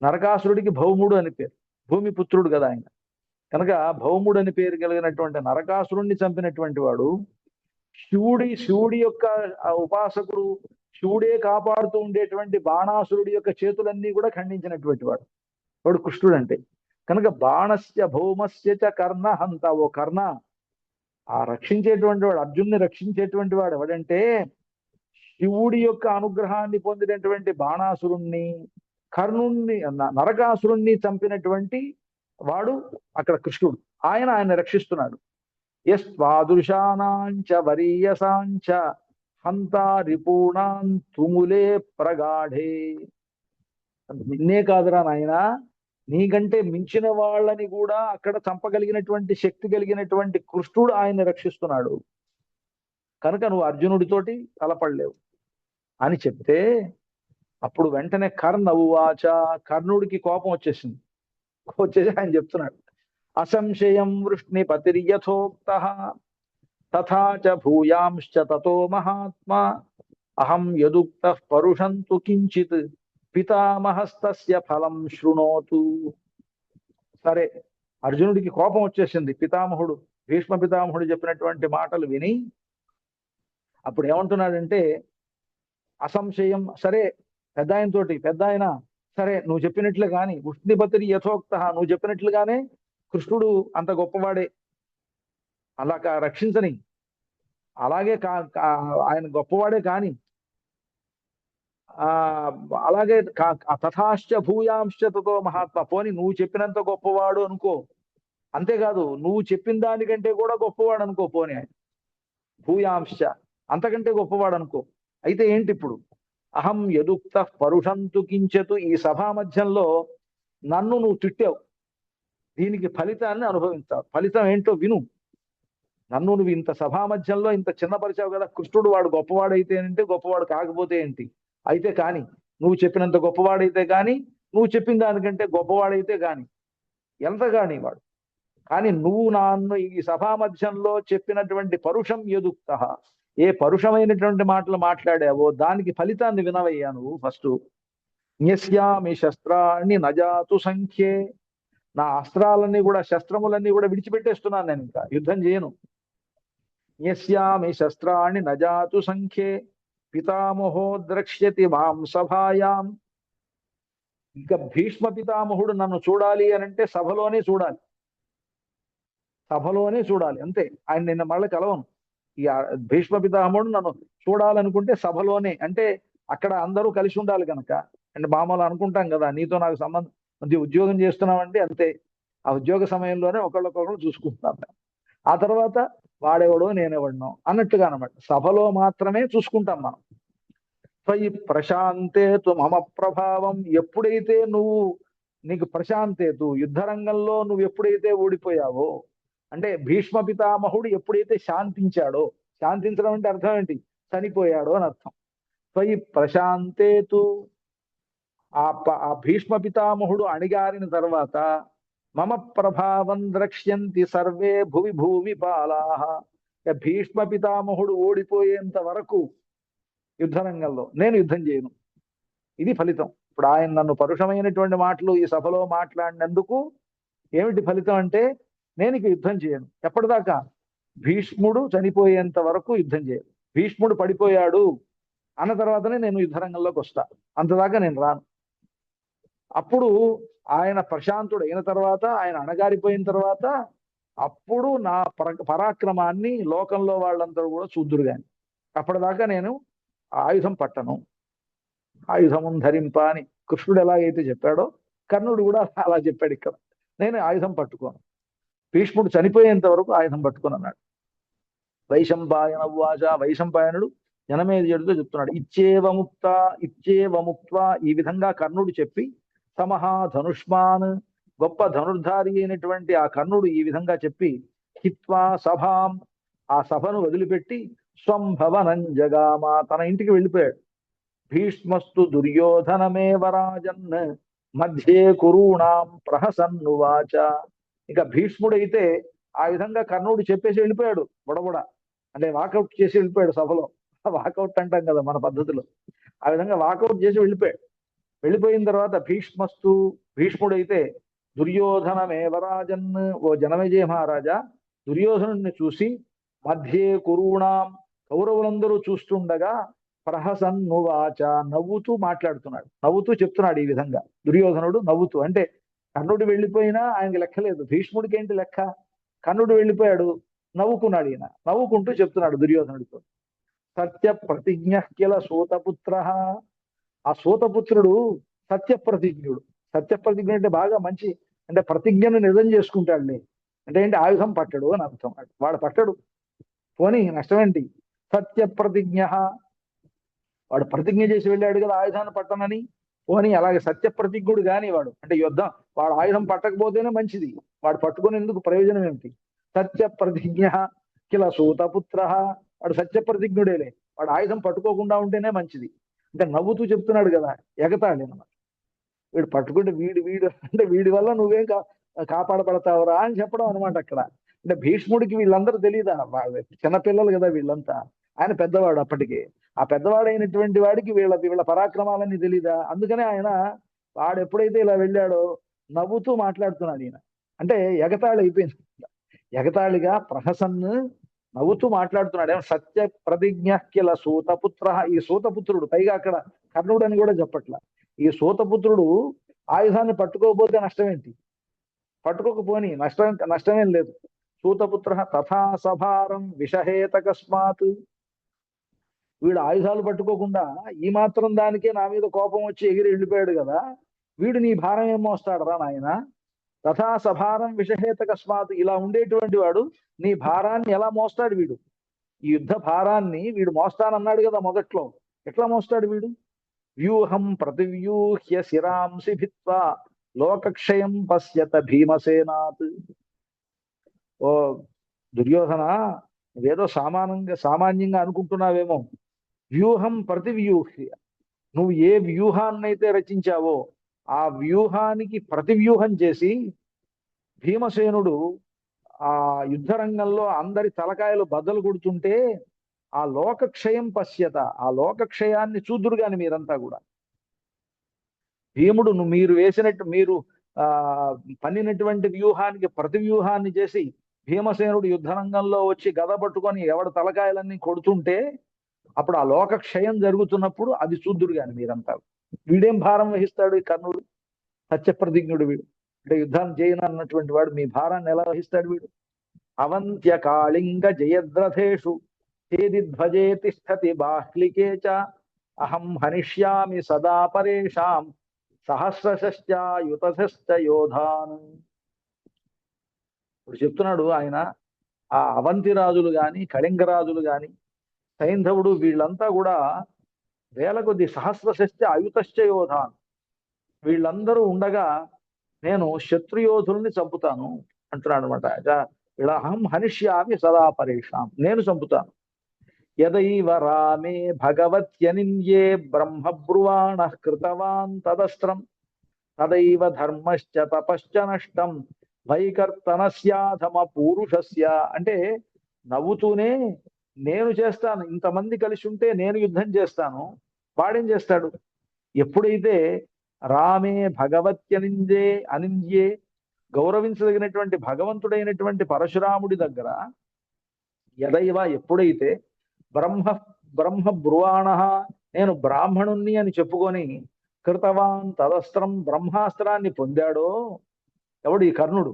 నరకాసురుడికి భౌముడు అని పేరు, భూమిపుత్రుడు కదా ఆయన. కనుక భౌముడు అని పేరు కలిగినటువంటి నరకాసురుణ్ణి చంపినటువంటి వాడు, శివుడి యొక్క ఉపాసకుడు, శివుడే కాపాడుతూ ఉండేటువంటి బాణాసురుడి యొక్క చేతులన్నీ కూడా ఖండించినటువంటి వాడు వాడు కృష్ణుడు అంటే. కనుక బాణస్య భౌమస్య చ కర్ణ హంత, ఓ కర్ణ, ఆ రక్షించేటువంటి వాడు, అర్జున్ని రక్షించేటువంటి వాడు ఎవడంటే శివుడి యొక్క అనుగ్రహాన్ని పొందినటువంటి బాణాసురుణ్ణి, కర్ణుణ్ణి, నరకాసురుణ్ణి చంపినటువంటి వాడు అక్కడ కృష్ణుడు. ఆయన రక్షిస్తున్నాడు. యస్వాదృశానాంచ వరీయసాంచ హంతా రిపూణాన్ తుములే ప్రగాఢే. నిన్నే కాదురా నాయన, నీకంటే మించిన వాళ్ళని కూడా అక్కడ చంపగలిగినటువంటి శక్తి కలిగినటువంటి కృష్ణుడు ఆయన్ని రక్షిస్తున్నాడు కనుక నువ్వు అర్జునుడితోటి తలపడలేవు అని చెప్తే అప్పుడు వెంటనే కర్ణ ఉవాచ, కర్ణుడికి కోపం వచ్చేసింది. వచ్చేసి ఆయన చెప్తున్నాడు, అసంశయం వృష్ణిపతిర్యథోక్త తథా చ భూయాంశ్చ తతో మహాత్మా అహం యదుక్త పరుషంతు కించిత్ పితామహస్తస్య ఫలం శృణోతు. సరే, అర్జునుడికి కోపం వచ్చేసింది. పితామహుడు, భీష్మ పితామహుడు చెప్పినటువంటి మాటలు విని అప్పుడు ఏమంటున్నాడంటే, అసంశయం, సరే పెద్ద ఆయనతోటి, పెద్ద ఆయన సరే నువ్వు చెప్పినట్లు గాని, ఉష్ణిపతిరి యథోక్త, నువ్వు చెప్పినట్లుగానే కృష్ణుడు అంత గొప్పవాడే, అలా రక్షించని, అలాగే ఆయన గొప్పవాడే కాని అలాగే తథాశ్చ భూయాంశ్చ తతో మహాత్మ, పోని నువ్వు చెప్పినంత గొప్పవాడు అనుకో, అంతేకాదు నువ్వు చెప్పిన దానికంటే కూడా గొప్పవాడు అనుకో, పోని ఆయన భూయాంశ్చ, అంతకంటే గొప్పవాడు అనుకో. అయితే ఏంటి ఇప్పుడు, అహం యదుక్త పరుషంతు కించతు, ఈ సభా మధ్యంలో నన్ను నువ్వు తిట్టావు, దీనికి ఫలితాన్ని అనుభవించావు. ఫలితం ఏంటో విను. నన్ను నువ్వు ఇంత సభా మధ్యంలో ఇంత చిన్నపరిచావు కదా, కృష్ణుడు వాడు గొప్పవాడైతే ఏంటి, గొప్పవాడు కాకపోతే ఏంటి, అయితే కాని నువ్వు చెప్పినంత గొప్పవాడైతే కాని, నువ్వు చెప్పిన దానికంటే గొప్పవాడైతే కాని, ఎంత కాని వాడు, కానీ నువ్వు నన్ను ఈ సభా మధ్యంలో చెప్పినటువంటి పరుషం యదుక్త, ఏ పరుషమైనటువంటి మాటలు మాట్లాడావో దానికి ఫలితాన్ని వినవయ్యా నువ్వు. ఫస్ట్ న్యస్యామి శస్త్రాన్ని నజాతు సంఖ్యే, నా అస్త్రాలన్నీ కూడా, శస్త్రములన్నీ కూడా విడిచిపెట్టేస్తున్నాను, నేను ఇంకా యుద్ధం చేయను. న్యస్యామి శస్త్రాన్ని నజాతు సంఖ్యే పితామహో ద్రక్ష్యతి మాం సభాయాం. ఇంకా భీష్మ పితామహుడు నన్ను చూడాలి అనంటే సభలోనే చూడాలి, సభలోనే చూడాలి, అంతే. ఆయన నిన్న మళ్ళీ కలవను. ఈ భీష్మ పితామహుడు నన్ను చూడాలనుకుంటే సభలోనే, అంటే అక్కడ అందరూ కలిసి ఉండాలి కనుక. అంటే మామూలు అనుకుంటాం కదా, నీతో నాకు సంబంధం, ఉద్యోగం చేస్తున్నామంటే అంతే, ఆ ఉద్యోగ సమయంలోనే ఒకళ్ళొకళ్ళు చూసుకుంటున్నాం. ఆ తర్వాత వాడెవడో నేనెవడనో అన్నట్టుగా అనమాట, సభలో మాత్రమే చూసుకుంటాం మనం. త్వయి ప్రశాంతేతు మమ ప్రభావం, ఎప్పుడైతే నువ్వు, నీకు ప్రశాంతేతు, యుద్ధరంగంలో నువ్వు ఎప్పుడైతే ఓడిపోయావో, అంటే భీష్మ పితామహుడు ఎప్పుడైతే శాంతించాడో, శాంతించడం అంటే అర్థం ఏంటి, చనిపోయాడో అని అర్థం. త్వయి ప్రశాంతేతు, ఆ భీష్మ పితామహుడు అణిగారిన తర్వాత మమ ప్రభావం ద్రక్ష్యంతి సర్వే భువి భూమి పాలాహ, భీష్మ పితామహుడు ఓడిపోయేంత వరకు యుద్ధరంగంలో నేను యుద్ధం చేయను. ఇది ఫలితం. ఇప్పుడు ఆయన నన్ను పరుషమైనటువంటి మాటలు ఈ సభలో మాట్లాడినందుకు ఏమిటి ఫలితం అంటే, నేను ఇక యుద్ధం చేయను. ఎప్పటిదాకా, భీష్ముడు చనిపోయేంత వరకు యుద్ధం చేయను. భీష్ముడు పడిపోయాడు అన్న తర్వాతనే నేను యుద్ధరంగంలోకి వస్తా, అంతదాకా నేను రాను. అప్పుడు ఆయన ప్రశాంతుడు అయిన తర్వాత, ఆయన అణగారిపోయిన తర్వాత, అప్పుడు నా పరాక్రమాన్ని లోకంలో వాళ్ళందరూ కూడా చూద్దురు గాని, అప్పటిదాకా నేను ఆయుధం పట్టను. ఆయుధం ధరింప అని కృష్ణుడు ఎలాగైతే చెప్పాడో, కర్ణుడు కూడా అలా చెప్పాడు. ఇక్కడ నేను ఆయుధం పట్టుకోను, భీష్ముడు చనిపోయేంత వరకు ఆయుధం పట్టుకుని అన్నాడు. వైశంపాయన ఉవాచ, వైశంపాయనుడు జనమేజయుడితో చెప్తున్నాడు, ఇచ్చేవముక్త, ఈ విధంగా కర్ణుడు చెప్పి, సమహా ధనుష్మాన్, గొప్ప ధనుర్ధారి అయినటువంటి ఆ కర్ణుడు ఈ విధంగా చెప్పి, హిత్వా సభాం, ఆ సభను వదిలిపెట్టి, స్వం భవనం జగామ, తన ఇంటికి వెళ్ళిపోయాడు. భీష్మస్తు దుర్యోధనమేవ రాజన్ మధ్యే కురూణాం ప్రహసన్నువాచ. ఇక భీష్ముడైతే ఆ విధంగా కర్ణుడు చెప్పేసి వెళ్ళిపోయాడు, బుడబుడ అంటే వాకౌట్ చేసి వెళ్ళిపోయాడు సభలో. వాకౌట్ అంటాం కదా మన పద్ధతిలో, ఆ విధంగా వాకౌట్ చేసి వెళ్ళిపోయాడు. వెళ్ళిపోయిన తర్వాత భీష్ముడైతే దుర్యోధనమేవ రాజన్, ఓ జనమేజయ మహారాజా, దుర్యోధనుడిని చూసి, మధ్యే కురూణాం, కౌరవులందరూ చూస్తుండగా, ప్రహసన్నువాచ, నవ్వుతూ మాట్లాడుతున్నాడు, నవ్వుతూ చెప్తున్నాడు ఈ విధంగా. దుర్యోధనుడు నవ్వుతూ, అంటే కర్ణుడు వెళ్ళిపోయినా ఆయనకి లెక్కలేదు, భీష్ముడికి ఏంటి లెక్క, కర్ణుడు వెళ్ళిపోయాడు, నవ్వుకున్నాడు ఈయన, నవ్వుకుంటూ చెప్తున్నాడు దుర్యోధనుడితో. సత్య ప్రతిజ్ఞ కిల సూతపుత్ర, ఆ సూతపుత్రుడు సత్యప్రతిజ్ఞుడు. సత్యప్రతిజ్ఞ అంటే బాగా మంచి, అంటే ప్రతిజ్ఞను నిజం చేసుకుంటాడులే, అంటే ఏంటి, ఆయుధం పట్టడు అని అర్థం. వాడు పట్టడు, పోనీ నష్టమేంటి. సత్యప్రతిజ్ఞ, వాడు ప్రతిజ్ఞ చేసి వెళ్ళాడు కదా ఆయుధాన్ని పట్టనని, పోనీ అలాగే సత్యప్రతిజ్ఞుడు కాని వాడు, అంటే యుద్ధం వాడు ఆయుధం పట్టకపోతేనే మంచిది, వాడు పట్టుకునేందుకు ప్రయోజనం ఏమిటి? సత్యప్రతిజ్ఞ కిల సూతపుత్ర, వాడు సత్యప్రతిజ్ఞుడేలే, వాడు ఆయుధం పట్టుకోకుండా ఉంటేనే మంచిది. అంటే నవ్వుతూ చెప్తున్నాడు కదా, ఎగతాళి అన్నమాట. వీడు పట్టుకుంటే వీడు వీడు అంటే వీడి వల్ల నువ్వేం కాపాడబడతావురా అని చెప్పడం అనమాట అక్కడ. అంటే భీష్ముడికి వీళ్ళందరూ తెలియదా? చిన్నపిల్లలు కదా వీళ్ళంతా, ఆయన పెద్దవాడు అప్పటికే. ఆ పెద్దవాడైనటువంటి వాడికి వీళ్ళ పరాక్రమాలన్నీ తెలీదా? అందుకనే ఆయన వాడు ఎప్పుడైతే ఇలా వెళ్ళాడో నవ్వుతూ మాట్లాడుతున్నాడు ఈయన. అంటే ఎగతాళి అయిపోయింది, ఎగతాళిగా ప్రహసన్ నవ్వుతూ మాట్లాడుతున్నాడు. ఏమో సత్య ప్రతిజ్ఞ కిల సూతపుత్ర, ఈ సూతపుత్రుడు పైగా అక్కడ కర్ణుడు అని కూడా చెప్పట్లా. ఈ సూతపుత్రుడు ఆయుధాన్ని పట్టుకోకపోతే నష్టం ఏంటి? పట్టుకోకపోని నష్టమేం లేదు. సూతపుత్ర తథా సభారం విషహేతకస్మాత్, వీడు ఆయుధాలు పట్టుకోకుండా ఈ మాత్రం దానికే నా మీద కోపం వచ్చి ఎగిరి వెళ్ళిపోయాడు కదా, వీడు నీ భారం ఏం మోస్తాడరా నాయన? తథా సభారం విషహేతకస్మాత్, ఇలా ఉండేటువంటి వాడు నీ భారాన్ని ఎలా మోస్తాడు? వీడు ఈ యుద్ధ భారాన్ని వీడు మోస్తానన్నాడు కదా మొదట్లో, ఎట్లా మోస్తాడు వీడు? వ్యూహం ప్రతివ్యూహ్య శిరాంసి భిత్వా లోకక్షయం పశ్యత భీమసేనాత్. ఓ దుర్యోధన, నువ్వేదో సామాన్యంగా అనుకుంటున్నావేమో. వ్యూహం ప్రతివ్యూహ్య, నువ్వు ఏ వ్యూహాన్నైతే రచించావో ఆ వ్యూహానికి ప్రతివ్యూహం చేసి భీమసేనుడు ఆ యుద్ధ రంగంలో అందరి తలకాయలు బద్దలు కొడుతుంటే ఆ లోకక్షయం పశ్యత, ఆ లోకక్షయాన్ని చూదురు గాని మీరంతా కూడా. భీముడు మీరు ఆ పన్నినటువంటి వ్యూహానికి ప్రతి వ్యూహాన్ని చేసి భీమసేనుడు యుద్ధ రంగంలో వచ్చి గద పట్టుకొని ఎవడ తలకాయలన్నీ కొడుతుంటే అప్పుడు ఆ లోకక్షయం జరుగుతున్నప్పుడు అది చూద్దురు గాని మీరంతా. వీడేం భారం వహిస్తాడు ఈ కర్ణుడు? సత్యప్రతిజ్ఞుడు వీడు, అంటే యుద్ధాన్ని చేయను అన్నటువంటి వాడు మీ భారాన్ని ఎలా వహిస్తాడు వీడు? అవంత్య కాళింగ జయద్రథేషు చేదిధ్వజే తిష్టతి బాహ్లికే చ అహం హనిష్యామి సదా పరేషాం సహస్రశ్చాయుతశ్చ యోధాన్. ఇప్పుడు చెప్తున్నాడు ఆయన, ఆ అవంతి రాజులు గాని కళింగ రాజులు గాని సైంధవుడు వీళ్ళంతా కూడా వేల కొద్ది సహస్రశ్చ అయుతశ్చ యోధాన్, వీళ్ళందరూ ఉండగా నేను శత్రుయోధుల్ని చంపుతాను అంటున్నాడు అనమాట. ఇలా అహం హనిష్యామి సదా పరేషాం, నేను చంపుతాను. యదైవ రామే భగవత్యనింద్యే బ్రహ్మబ్రువాణ కృతవాన్ తదస్త్రం తదైవ ధర్మశ్చ తపశ్చ నష్టం వైకర్తనస్యాధమ పూరుషస్య. అంటే నవ్వుతూనే నేను చేస్తాను, ఇంతమంది కలిసి ఉంటే నేను యుద్ధం చేస్తాను. వాడేం చేస్తాడు? ఎప్పుడైతే రామే అనింద్యే గౌరవించదగినటువంటి భగవంతుడైనటువంటి పరశురాముడి దగ్గర, యదైవ ఎప్పుడైతే బ్రహ్మ బ్రువాణ నేను బ్రాహ్మణుణ్ణి అని చెప్పుకొని కృతవాన్ తదస్త్రం బ్రహ్మాస్త్రాన్ని పొందాడో, ఎవడు? ఈ కర్ణుడు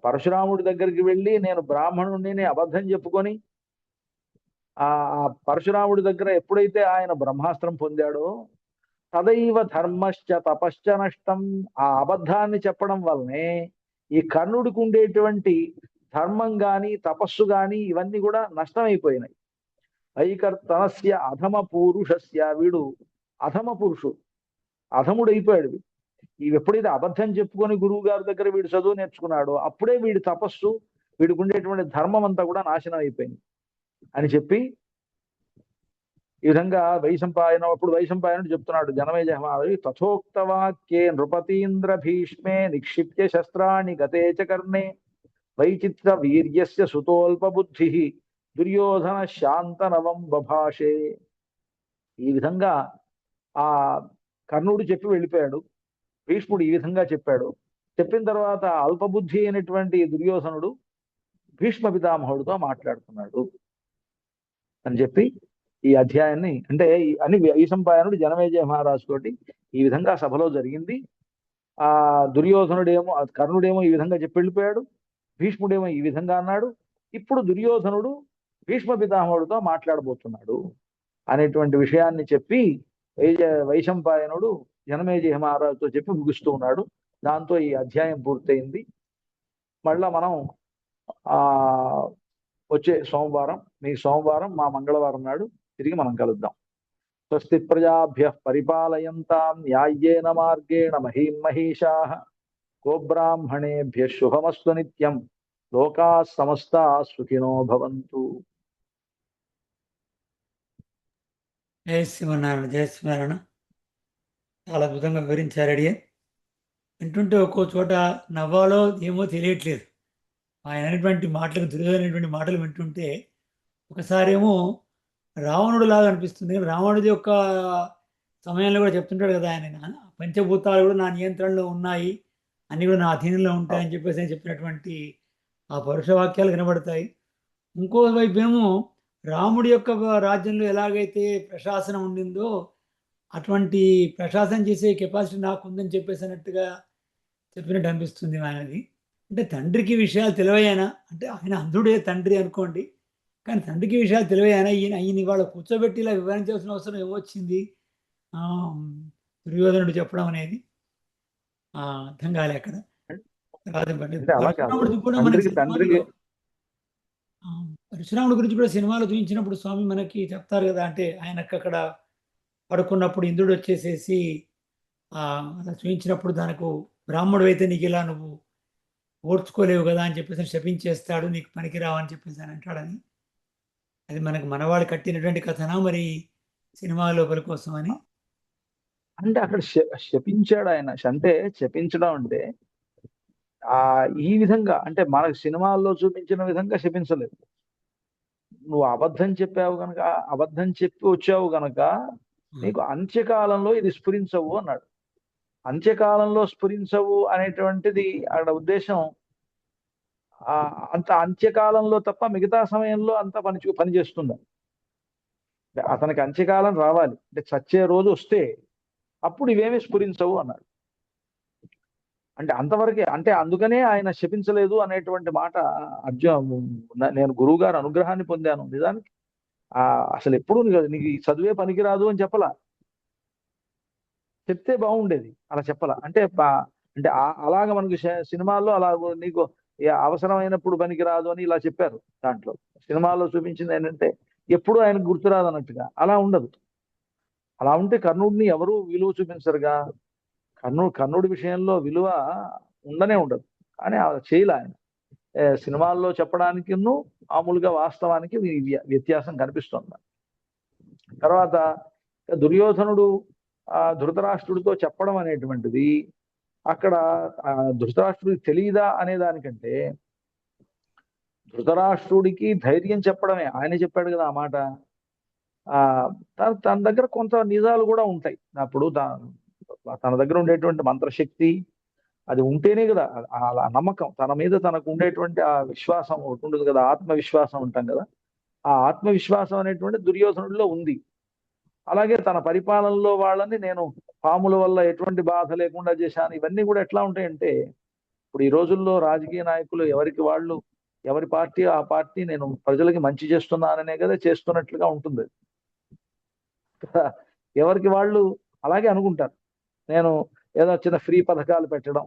పరశురాముడి దగ్గరికి వెళ్ళి నేను బ్రాహ్మణుణ్ణి అబద్ధం చెప్పుకొని ఆ పరశురాముడి దగ్గర ఎప్పుడైతే ఆయన బ్రహ్మాస్త్రం పొందాడో తదైవ ధర్మశ్చ తపశ్చ నష్టం, ఆ అబద్ధాన్ని చెప్పడం వల్లనే ఈ కర్ణుడికి ఉండేటువంటి ధర్మం గాని తపస్సు గాని ఇవన్నీ కూడా నష్టమైపోయినాయి. వైకర్తనస్య అధమ పురుషస్య, వీడు అధమ పురుషుడు, అధముడైపోయాడు. ఇవి ఎప్పుడైతే అబద్ధం చెప్పుకొని గురువు గారి దగ్గర వీడు చదువు నేర్చుకున్నాడో అప్పుడే వీడి తపస్సు, వీడికి ఉండేటువంటి ధర్మం అంతా కూడా నాశనం అయిపోయింది అని చెప్పి ఈ విధంగా వైశంపాయనుడు చెప్తున్నాడు జనమేజయ మహారాజు. తథోక్తవాక్యే నృపతీంద్ర భీష్మే నిక్షిప్య శస్త్రాణి గతే చ కర్ణే వైచిత్ర వీర్యస్య సుతోల్ప బుద్ధి దుర్యోధన శాంతనవం బభాషే. ఈ విధంగా ఆ కర్ణుడు చెప్పి వెళ్ళిపోయాడు. భీష్ముడు ఈ విధంగా చెప్పాడు. చెప్పిన తర్వాత అల్పబుద్ధి అయినటువంటి దుర్యోధనుడు భీష్మ పితామహుడితో మాట్లాడుతున్నాడు అని చెప్పి ఈ అధ్యాయాన్ని, అంటే అని వైశంపాయనుడు జనమేజయ మహారాజు తోటి ఈ విధంగా సభలో జరిగింది. ఆ దుర్యోధనుడేమో కర్ణుడేమో ఈ విధంగా చెప్పి వెళ్ళిపోయాడు, భీష్ముడేమో ఈ విధంగా అన్నాడు. ఇప్పుడు దుర్యోధనుడు భీష్మ పితామహుడితో మాట్లాడబోతున్నాడు అనేటువంటి విషయాన్ని చెప్పి వైశంపాయనుడు జనమేజయ మహారాజుతో చెప్పి ముగిస్తూ ఉన్నాడు. దాంతో ఈ అధ్యాయం పూర్తయింది. మళ్ళా మనం ఆ వచ్చే సోమవారం, మీ సోమవారం మా మంగళవారం నాడు తిరిగి మనం కలుద్దాం. స్వస్తి ప్రజాభ్యః పరిపాలయంతాం న్యాయ్యేన మార్గేణ మహీం మహీషాః గోబ్రాహ్మణేభ్యः శుభమస్తు నిత్యం లోకాः సమస్తాः సుఖినో భవంతు. జయ శ్రీమన్నారాయణ, జయ శ్రీమన్నారాయణ. చాలా అద్భుతంగా వివరించారు అడిగే. వింటుంటే ఒక్కో చోట నవ్వాలో ఏమో తెలియట్లేదు. ఆయన అనేటువంటి మాటలకు, దుర్యోధనటువంటి మాటలు వింటుంటే ఒకసారేమో రావణుడు లాగా అనిపిస్తుంది. రావణుడి యొక్క సమయంలో కూడా చెప్తుంటాడు కదా ఆయన, పంచభూతాలు కూడా నా నియంత్రణలో ఉన్నాయి, అన్ని కూడా నా అధీనంలో ఉంటాయని చెప్పేసి ఆయన చెప్పినటువంటి ఆ పరుష వాక్యాలు వినబడతాయి. ఇంకో వైపు ఏమో రాముడి యొక్క రాజ్యంలో ఎలాగైతే ప్రశాసనం ఉండిందో అటువంటి ప్రశాసనం చేసే కెపాసిటీ నాకు ఉందని చెప్పేసి అన్నట్టుగా చెప్పినట్టు అనిపిస్తుంది ఆయనది. అంటే తండ్రికి విషయాలు తెలివయ్యానా, అంటే ఆయన అంధుడే తండ్రి అనుకోండి, కానీ తండ్రికి విషయాలు తెలివయ్యానా, ఈయన ఇవాళ కూర్చోబెట్టి ఇలా వివరించాల్సిన అవసరం ఏమొచ్చింది దుర్యోధనుడు చెప్పడం అనేది అర్థం కాలే అక్కడ. పరశురాముడికి కూడా మనకి సినిమాలో పరశురాముడి గురించి కూడా సినిమాలో చూపించినప్పుడు స్వామి మనకి చెప్తారు కదా, అంటే ఆయనకు అక్కడ పడుకున్నప్పుడు ఇంద్రుడు వచ్చేసేసి అలా చూపించినప్పుడు దానికి బ్రాహ్మడు అయితే నీకు ఇలా నువ్వు ఓర్చుకోలేవు కదా అని చెప్పేసి శపించేస్తాడు, నీకు పనికిరావు అని చెప్పేసి అని అంటాడని. అది మనకు మనవాడు కట్టినటువంటి కథనా మరి సినిమా లోపల కోసం అని? అంటే అక్కడ శపించాడు ఆయన. అంటే శపించడం అంటే ఈ విధంగా, అంటే మనకు సినిమాల్లో చూపించిన విధంగా శపించలేదు. నువ్వు అబద్ధం చెప్పావు గనక, అబద్ధం చెప్పి వచ్చావు గనక నీకు అంత్యకాలంలో ఇది స్ఫురించవు అన్నాడు. అంత్యకాలంలో స్ఫురించవు అనేటువంటిది అక్కడ ఉద్దేశం. అంత అంత్యకాలంలో తప్ప మిగతా సమయంలో అంత పనిచేస్తుంది. అతనికి అంత్యకాలం రావాలి, అంటే చచ్చే రోజు వస్తే అప్పుడు ఇవేమీ స్ఫురించవు అన్నాడు. అంటే అంతవరకే. అంటే అందుకనే ఆయన శపించలేదు అనేటువంటి మాట నేను గురువు గారు అనుగ్రహాన్ని పొందాను. నిజానికి అసలు ఎప్పుడు నీకు చదువే పనికిరాదు అని చెప్పలా, చెప్తే బాగుండేది. అలా చెప్పలా. అంటే అంటే అలాగ మనకు సినిమాల్లో అలా నీకు అవసరమైనప్పుడు పనికిరాదు అని ఇలా చెప్పారు. దాంట్లో సినిమాల్లో చూపించింది ఏంటంటే ఎప్పుడు ఆయనకు గుర్తురాదు అన్నట్టుగా. అలా ఉండదు. అలా ఉంటే కర్ణుడిని ఎవరు విలువ చూపించరుగా. కర్ణుడి విషయంలో విలువ ఉండనే ఉండదు. కానీ చేయలే ఆయన. సినిమాల్లో చెప్పడానికి మామూలుగా వాస్తవానికి వ్యత్యాసం కనిపిస్తుంది. తర్వాత దుర్యోధనుడు ధృతరాష్ట్రుడితో చెప్పడం అనేటువంటిది అక్కడ ధృతరాష్ట్రుడికి తెలియదా అనే దానికంటే ధృతరాష్ట్రుడికి ధైర్యం చెప్పడమే. ఆయన చెప్పాడు కదా ఆ మాట. తన దగ్గర కొంత నిజాలు కూడా ఉంటాయి. అప్పుడు తన దగ్గర ఉండేటువంటి మంత్రశక్తి అది ఉంటేనే కదా ఆ నమ్మకం, తన మీద తనకు ఉండేటువంటి ఆ విశ్వాసం ఒకటి ఉంటుంది కదా, ఆత్మవిశ్వాసం ఉంటాం కదా. ఆ ఆత్మవిశ్వాసం అనేటువంటి దుర్యోధనుడిలో ఉంది. అలాగే తన పరిపాలనలో వాళ్ళని నేను పాముల వల్ల ఎటువంటి బాధ లేకుండా చేశాను. ఇవన్నీ కూడా ఎట్లా ఉంటాయంటే, ఇప్పుడు ఈ రోజుల్లో రాజకీయ నాయకులు ఎవరికి వాళ్ళు, ఎవరి పార్టీ ఆ పార్టీ నేను ప్రజలకి మంచి చేస్తున్నాననే కదా చేస్తున్నట్లుగా ఉంటుంది. ఎవరికి వాళ్ళు అలాగే అనుకుంటారు. నేను ఏదో చిన్న ఫ్రీ పథకాలు పెట్టడం,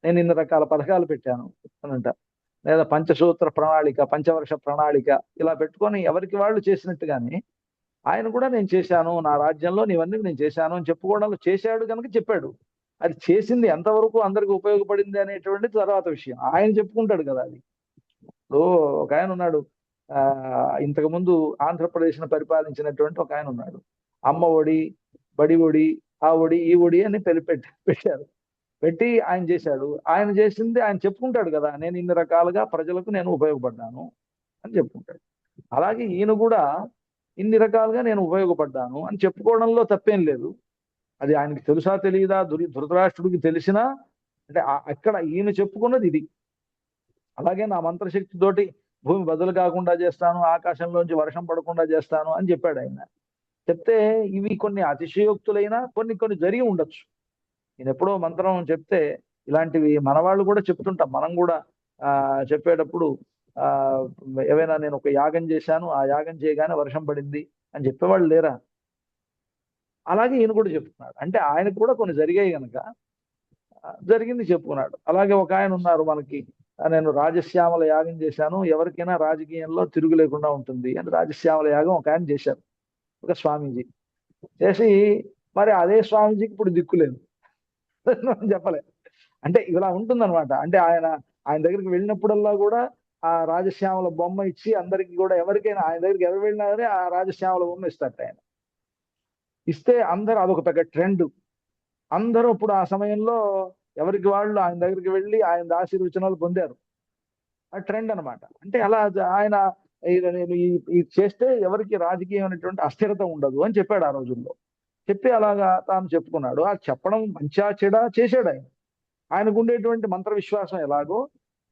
నేను ఇన్ని రకాల పథకాలు పెట్టాను అని అంటారు. లేదా పంచసూత్ర ప్రణాళిక, పంచవర్ష ప్రణాళిక ఇలా పెట్టుకొని ఎవరికి వాళ్ళు చేసినట్టుగానే ఆయన కూడా నేను చేశాను, నా రాజ్యంలో ఇవన్నీ నేను చేశాను అని చెప్పుకోవడంలో చేశాడు కనుక చెప్పాడు. అది చేసింది ఎంతవరకు అందరికి ఉపయోగపడింది అనేటువంటిది తర్వాత విషయం. ఆయన చెప్పుకుంటాడు కదా. అది ఇప్పుడు ఒక ఆయన ఉన్నాడు, ఇంతకుముందు ఆంధ్రప్రదేశ్ను పరిపాలించినటువంటి ఒక ఆయన ఉన్నాడు. అమ్మ ఒడి, బడి ఒడి, ఆ ఒడి, ఈ ఒడి అని పెట్టారు. పెట్టి ఆయన చేశాడు. ఆయన చేసింది ఆయన చెప్పుకుంటాడు కదా, నేను ఇన్ని రకాలుగా ప్రజలకు నేను ఉపయోగపడ్డాను అని చెప్పుకుంటాడు. అలాగే ఈయన కూడా ఇన్ని రకాలుగా నేను ఉపయోగపడ్డాను అని చెప్పుకోవడంలో తప్పేం లేదు. అది ఆయనకి తెలుసా తెలియదా, ధృతరాష్ట్రుడికి తెలిసినా, అంటే అక్కడ ఈయన చెప్పుకున్నది ఇది. అలాగే నా మంత్రశక్తితోటి భూమి బదులు కాకుండా చేస్తాను, ఆకాశంలోంచి వర్షం పడకుండా చేస్తాను అని చెప్పాడు ఆయన. చెప్తే ఇవి కొన్ని అతిశయోక్తులైనా కొన్ని జరిగి ఉండొచ్చు. నేను ఎప్పుడో మంత్రం చెప్తే ఇలాంటివి మనవాళ్ళు కూడా చెప్తుంటాం. మనం కూడా చెప్పేటప్పుడు ఏవైనా నేను ఒక యాగం చేశాను, ఆ యాగం చేయగానే వర్షం పడింది అని చెప్పేవాళ్ళు లేరా? అలాగే ఈయన కూడా చెప్తున్నాడు. అంటే ఆయనకు కూడా కొన్ని జరిగాయి కనుక జరిగింది చెప్పుకున్నాడు. అలాగే ఒక ఆయన ఉన్నారు మనకి, నేను రాజశ్యామల యాగం చేశాను, ఎవరికైనా రాజకీయంలో తిరుగు లేకుండా ఉంటుంది అని రాజశ్యామల యాగం ఒక ఆయన చేశారు, ఒక స్వామీజీ. చేసి మరి అదే స్వామీజీకి ఇప్పుడు దిక్కులేదు. చెప్పలే. అంటే ఇలా ఉంటుందన్నమాట. అంటే ఆయన దగ్గరికి వెళ్ళినప్పుడల్లా కూడా ఆ రాజశ్యామల బొమ్మ ఇచ్చి అందరికి కూడా ఎవరికైనా ఆయన దగ్గరికి ఎవరు వెళ్ళినా కానీ ఆ రాజశ్యామల బొమ్మ ఇస్తారట ఆయన. ఇస్తే అందరూ అదొక పెద్ద ట్రెండ్. అందరూ ఇప్పుడు ఆ సమయంలో ఎవరికి వాళ్ళు ఆయన దగ్గరికి వెళ్ళి ఆయన ఆశీర్వచనాలు పొందారు. ఆ ట్రెండ్ అన్నమాట. అంటే అలా ఆయన నేను ఇది చేస్తే ఎవరికి రాజకీయమైనటువంటి అస్థిరత ఉండదు అని చెప్పాడు ఆ రోజుల్లో. చెప్పి అలాగా తాను చెప్పుకున్నాడు. ఆ చెప్పడం మంచా చెడా చేశాడు ఆయన. ఆయనకు ఉండేటువంటి మంత్ర విశ్వాసం ఎలాగో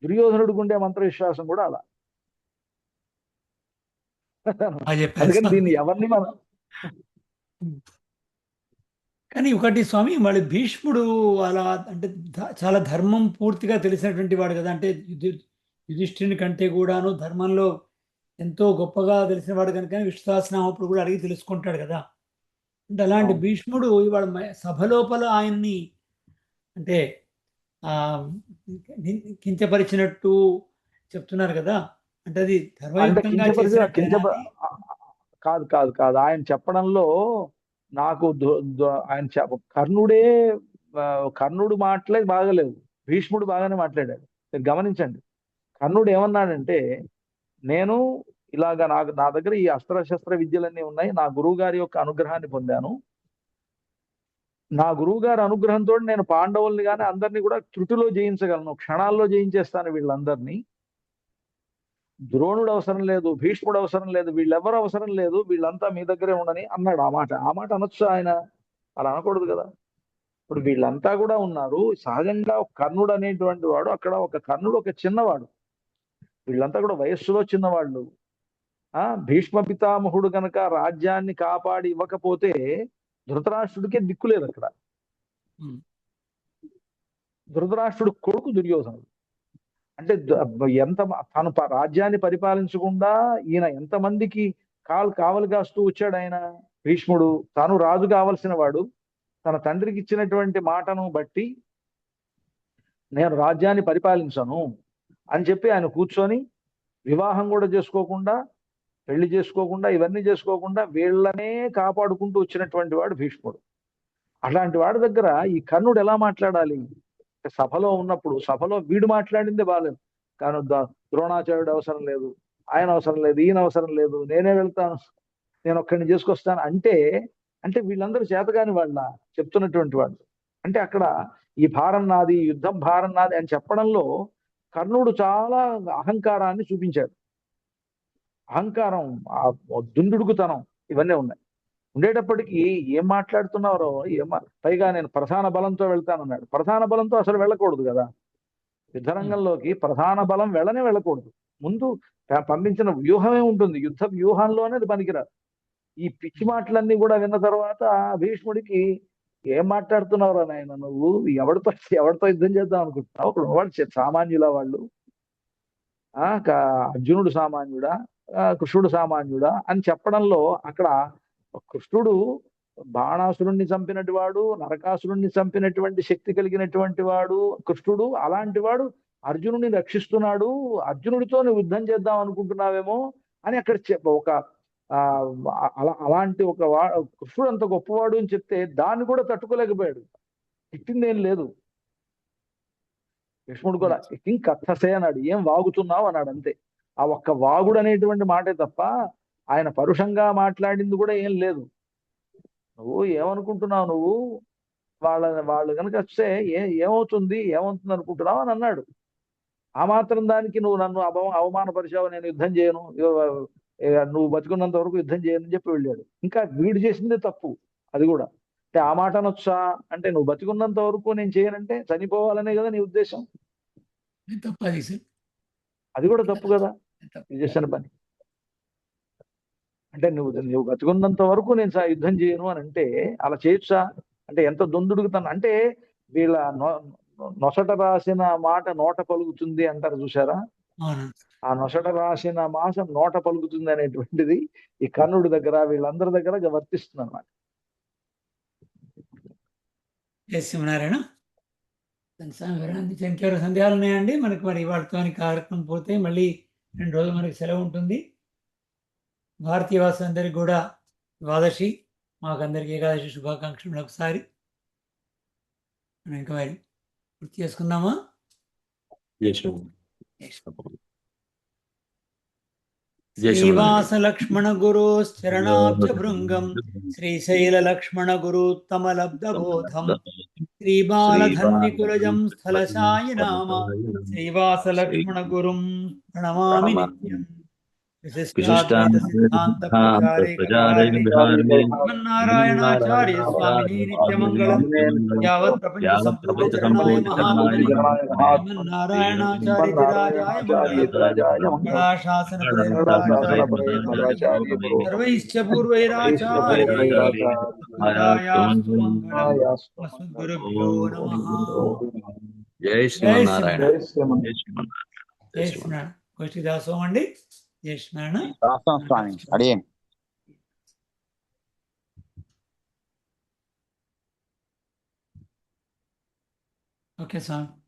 దుర్యోధనుడికి ఉండే మంత్ర విశ్వాసం కూడా అలా. బాగా చెప్పారు అందుకని స్వామి. దీన్ని ఎవరిని మనం కానీ ఒకటి స్వామి, మళ్ళీ భీష్ముడు అలా అంటే చాలా ధర్మం పూర్తిగా తెలిసినటువంటి వాడు కదా. అంటే యుధిష్ఠిరుని కంటే కూడాను ధర్మంలో ఎంతో గొప్పగా తెలిసిన వాడు కనుక విశ్వాసనామం అప్పుడు కూడా అడిగి తెలుసుకుంటాడు కదా. అంటే అలాంటి అవును. భీష్ముడు ఇవాళ సభ లోపల ఆయన్ని అంటే ఆ కించపరిచినట్టు చెప్తున్నారు కదా. అంటే అది అంటే ధర్మయుక్తంగా చేసినట్టేనా అది? కాదు కాదు కాదు ఆయన చెప్పడంలో నాకు ఆయన కర్ణుడే కర్ణుడు మాటలే బాగలేవు. భీష్ముడు బాగానే మాట్లాడాడు. మీరు గమనించండి. కర్ణుడు ఏమన్నాడంటే నేను ఇలాగా నా దగ్గర ఈ అస్త్రశస్త్ర విద్యలన్నీ ఉన్నాయి. నా గురువు గారి యొక్క అనుగ్రహాన్ని పొందాను. నా గురువు గారి అనుగ్రహంతో నేను పాండవుల్ని కానీ అందరినీ కూడా త్రుటిలో జయించగలను. క్షణాల్లో జయించేస్తాను వీళ్ళందరినీ. ద్రోణుడు అవసరం లేదు, భీష్ముడు అవసరం లేదు, వీళ్ళెవరు అవసరం లేదు, వీళ్ళంతా మీ దగ్గరే ఉండని అన్నాడు. ఆ మాట అనొచ్చు ఆయన? అలా అనకూడదు కదా. ఇప్పుడు వీళ్ళంతా కూడా ఉన్నారు. సహజంగా కర్ణుడు అనేటువంటి వాడు అక్కడ కర్ణుడు ఒక చిన్నవాడు. వీళ్ళంతా కూడా వయస్సులో చిన్నవాళ్ళు. భీష్మ పితామహుడు గనక రాజ్యాన్ని కాపాడి ఇవ్వకపోతే ధృతరాష్ట్రుడికే దిక్కులేదు అక్కడ. ధృతరాష్ట్రుడు కొడుకు దుర్యోధనుడు. అంటే ఎంత తను రాజ్యాన్ని పరిపాలించకుండా ఈయన ఎంతమందికి కావలి కాస్తూ వచ్చాడు ఆయన. భీష్ముడు తాను రాజు కావలసిన వాడు. తన తండ్రికి ఇచ్చినటువంటి మాటను బట్టి నేను రాజ్యాన్ని పరిపాలించను అని చెప్పి ఆయన కూర్చొని వివాహం కూడా చేసుకోకుండా, పెళ్లి చేసుకోకుండా, ఇవన్నీ చేసుకోకుండా వీళ్ళనే కాపాడుకుంటూ వచ్చినటువంటి వాడు భీష్ముడు. అలాంటి వాడి దగ్గర ఈ కర్ణుడు ఎలా మాట్లాడాలి? సభలో ఉన్నప్పుడు సభలో వీడు మాట్లాడిందే బాలేదు. కానీ ద్రోణాచార్యుడు అవసరం లేదు, ఆయన అవసరం లేదు, ఈయన అవసరం లేదు, నేనే వెళ్తాను, నేను ఒక్కడిని చేసుకొస్తాను అంటే అంటే వీళ్ళందరూ చేతగాని వాళ్ళ చెప్తున్నటువంటి వాళ్ళు. అంటే అక్కడ ఈ భారం నాది, యుద్ధం భారం నాది అని చెప్పడంలో కర్ణుడు చాలా అహంకారాన్ని చూపించాడు. అహంకారం, ఆ దుందుడుకుతనం ఇవన్నీ ఉన్నాయి. ఉండేటప్పటికీ ఏం మాట్లాడుతున్నారో పైగా నేను ప్రధాన బలంతో వెళ్తానన్నాడు. ప్రధాన బలంతో అసలు వెళ్ళకూడదు కదా. యుద్ధరంగంలోకి ప్రధాన బలం వెళ్ళకూడదు. ముందు పంపించిన వ్యూహమే ఉంటుంది. యుద్ధ వ్యూహంలోనే అది పనికిరాదు. ఈ పిచ్చి మాటలన్నీ కూడా విన్న తర్వాత భీష్ముడికి ఏం మాట్లాడుతున్నావురా నాయన నువ్వు? ఎవరితో యుద్ధం చేద్దాం అనుకుంటున్నావు? వాళ్ళు సామాన్యుల వాళ్ళు. అర్జునుడు సామాన్యుడా, కృష్ణుడు సామాన్యుడా అని చెప్పడంలో అక్కడ కృష్ణుడు బాణాసురుణ్ణి చంపినటువంటి వాడు, నరకాసురుణ్ణి చంపినటువంటి శక్తి కలిగినటువంటి వాడు కృష్ణుడు. అలాంటి వాడు అర్జునుడిని రక్షిస్తున్నాడు. అర్జునుడితో నువ్వు యుద్ధం చేద్దాం అనుకుంటున్నావేమో అని అక్కడ అలాంటి కృష్ణుడు అంత గొప్పవాడు అని చెప్తే దాన్ని కూడా తట్టుకోలేకపోయాడు. తిట్టిందేం లేదు. కృష్ణుడు కూడా కథసే అన్నాడు. ఏం వాగుతున్నావు అన్నాడు అంతే. ఆ ఒక్క వాగుడు అనేటువంటి మాటే తప్ప ఆయన పరుషంగా మాట్లాడింది కూడా ఏం లేదు. నువ్వు ఏమనుకుంటున్నావు? నువ్వు వాళ్ళు కనుక వస్తే ఏమవుతుంది అనుకుంటున్నావు అని అన్నాడు. ఆ మాత్రం దానికి నువ్వు నన్ను అవమానపరిచావు, నేను యుద్ధం చేయను, నువ్వు బతుకున్నంత వరకు యుద్ధం చేయను అని చెప్పి వెళ్ళాడు. ఇంకా వీడు చేసిందే తప్పు. అది కూడా అంటే ఆ మాట అనొచ్చా అంటే, నువ్వు బతికున్నంత వరకు నేను చేయనంటే చనిపోవాలనే కదా నీ ఉద్దేశం. అది కూడా తప్పు కదా ఇది చేసిన పని. అంటే నువ్వు బతుకున్నంత వరకు నేను యుద్ధం చేయను అని అంటే అలా చేయొచ్చా? అంటే ఎంత దొందుడుగుతాను అంటే వీళ్ళ నొసట రాసిన మాట నోట పలుకుతుంది అంటారు చూసారా? ఆ నొసట రాసిన మాట నోట పలుకుతుంది అనేటువంటిది ఈ కర్ణుడి దగ్గర వీళ్ళందరి దగ్గర వర్తిస్తుంది అన్నమాట. శివనారాయణ ఇంకెవరు సందేహాలు ఉన్నాయండి? మనకి మరి వాళ్ళతో కార్యక్రమం పోతే మళ్ళీ 2 రోజులు మనకి సెలవు ఉంటుంది. భారతీయ వాసులందరికీ కూడా ద్వాదశి మాకందరికీ ఏకాదశి శుభాకాంక్షలు ఒకసారి. మనం ఇంకా మరి పూర్తి చేసుకుందామా? శ్రీవాస లక్ష్మణ గురు చరణాబ్జ భృంగం శ్రీశైల లక్ష్మణ గురుత్తమ లబ్ధ బోధం శ్రీబాలధన్నికులజం స్థలశాయి నామ శ్రీవాస లక్ష్మణ గురుం ప్రణమామి నిత్యం. విశిష్టాద్వైత సిద్ధాంత శ్రీమన్నారాయణాచార్య స్వామిని నిత్యమంగళం. యావత్ ప్రపంచ సంప్రపంచరణాయ మహామహిమనే శ్రీమన్నారాయణాచార్యరాజాయ మంగళం. కళాశాసన సర్వైశ్చ పూర్వైరాచార్యాస్తు మంగళం. అస్మద్గురుభ్యో నమః. జై శ్రీమన్నారాయణ. జై శ్రీమన్నారాయణ. గోష్ఠి దాసోహం అండి. జై శ్రీమన్నారాయణ. స్వామి అడిగే ఓకే స్వామి.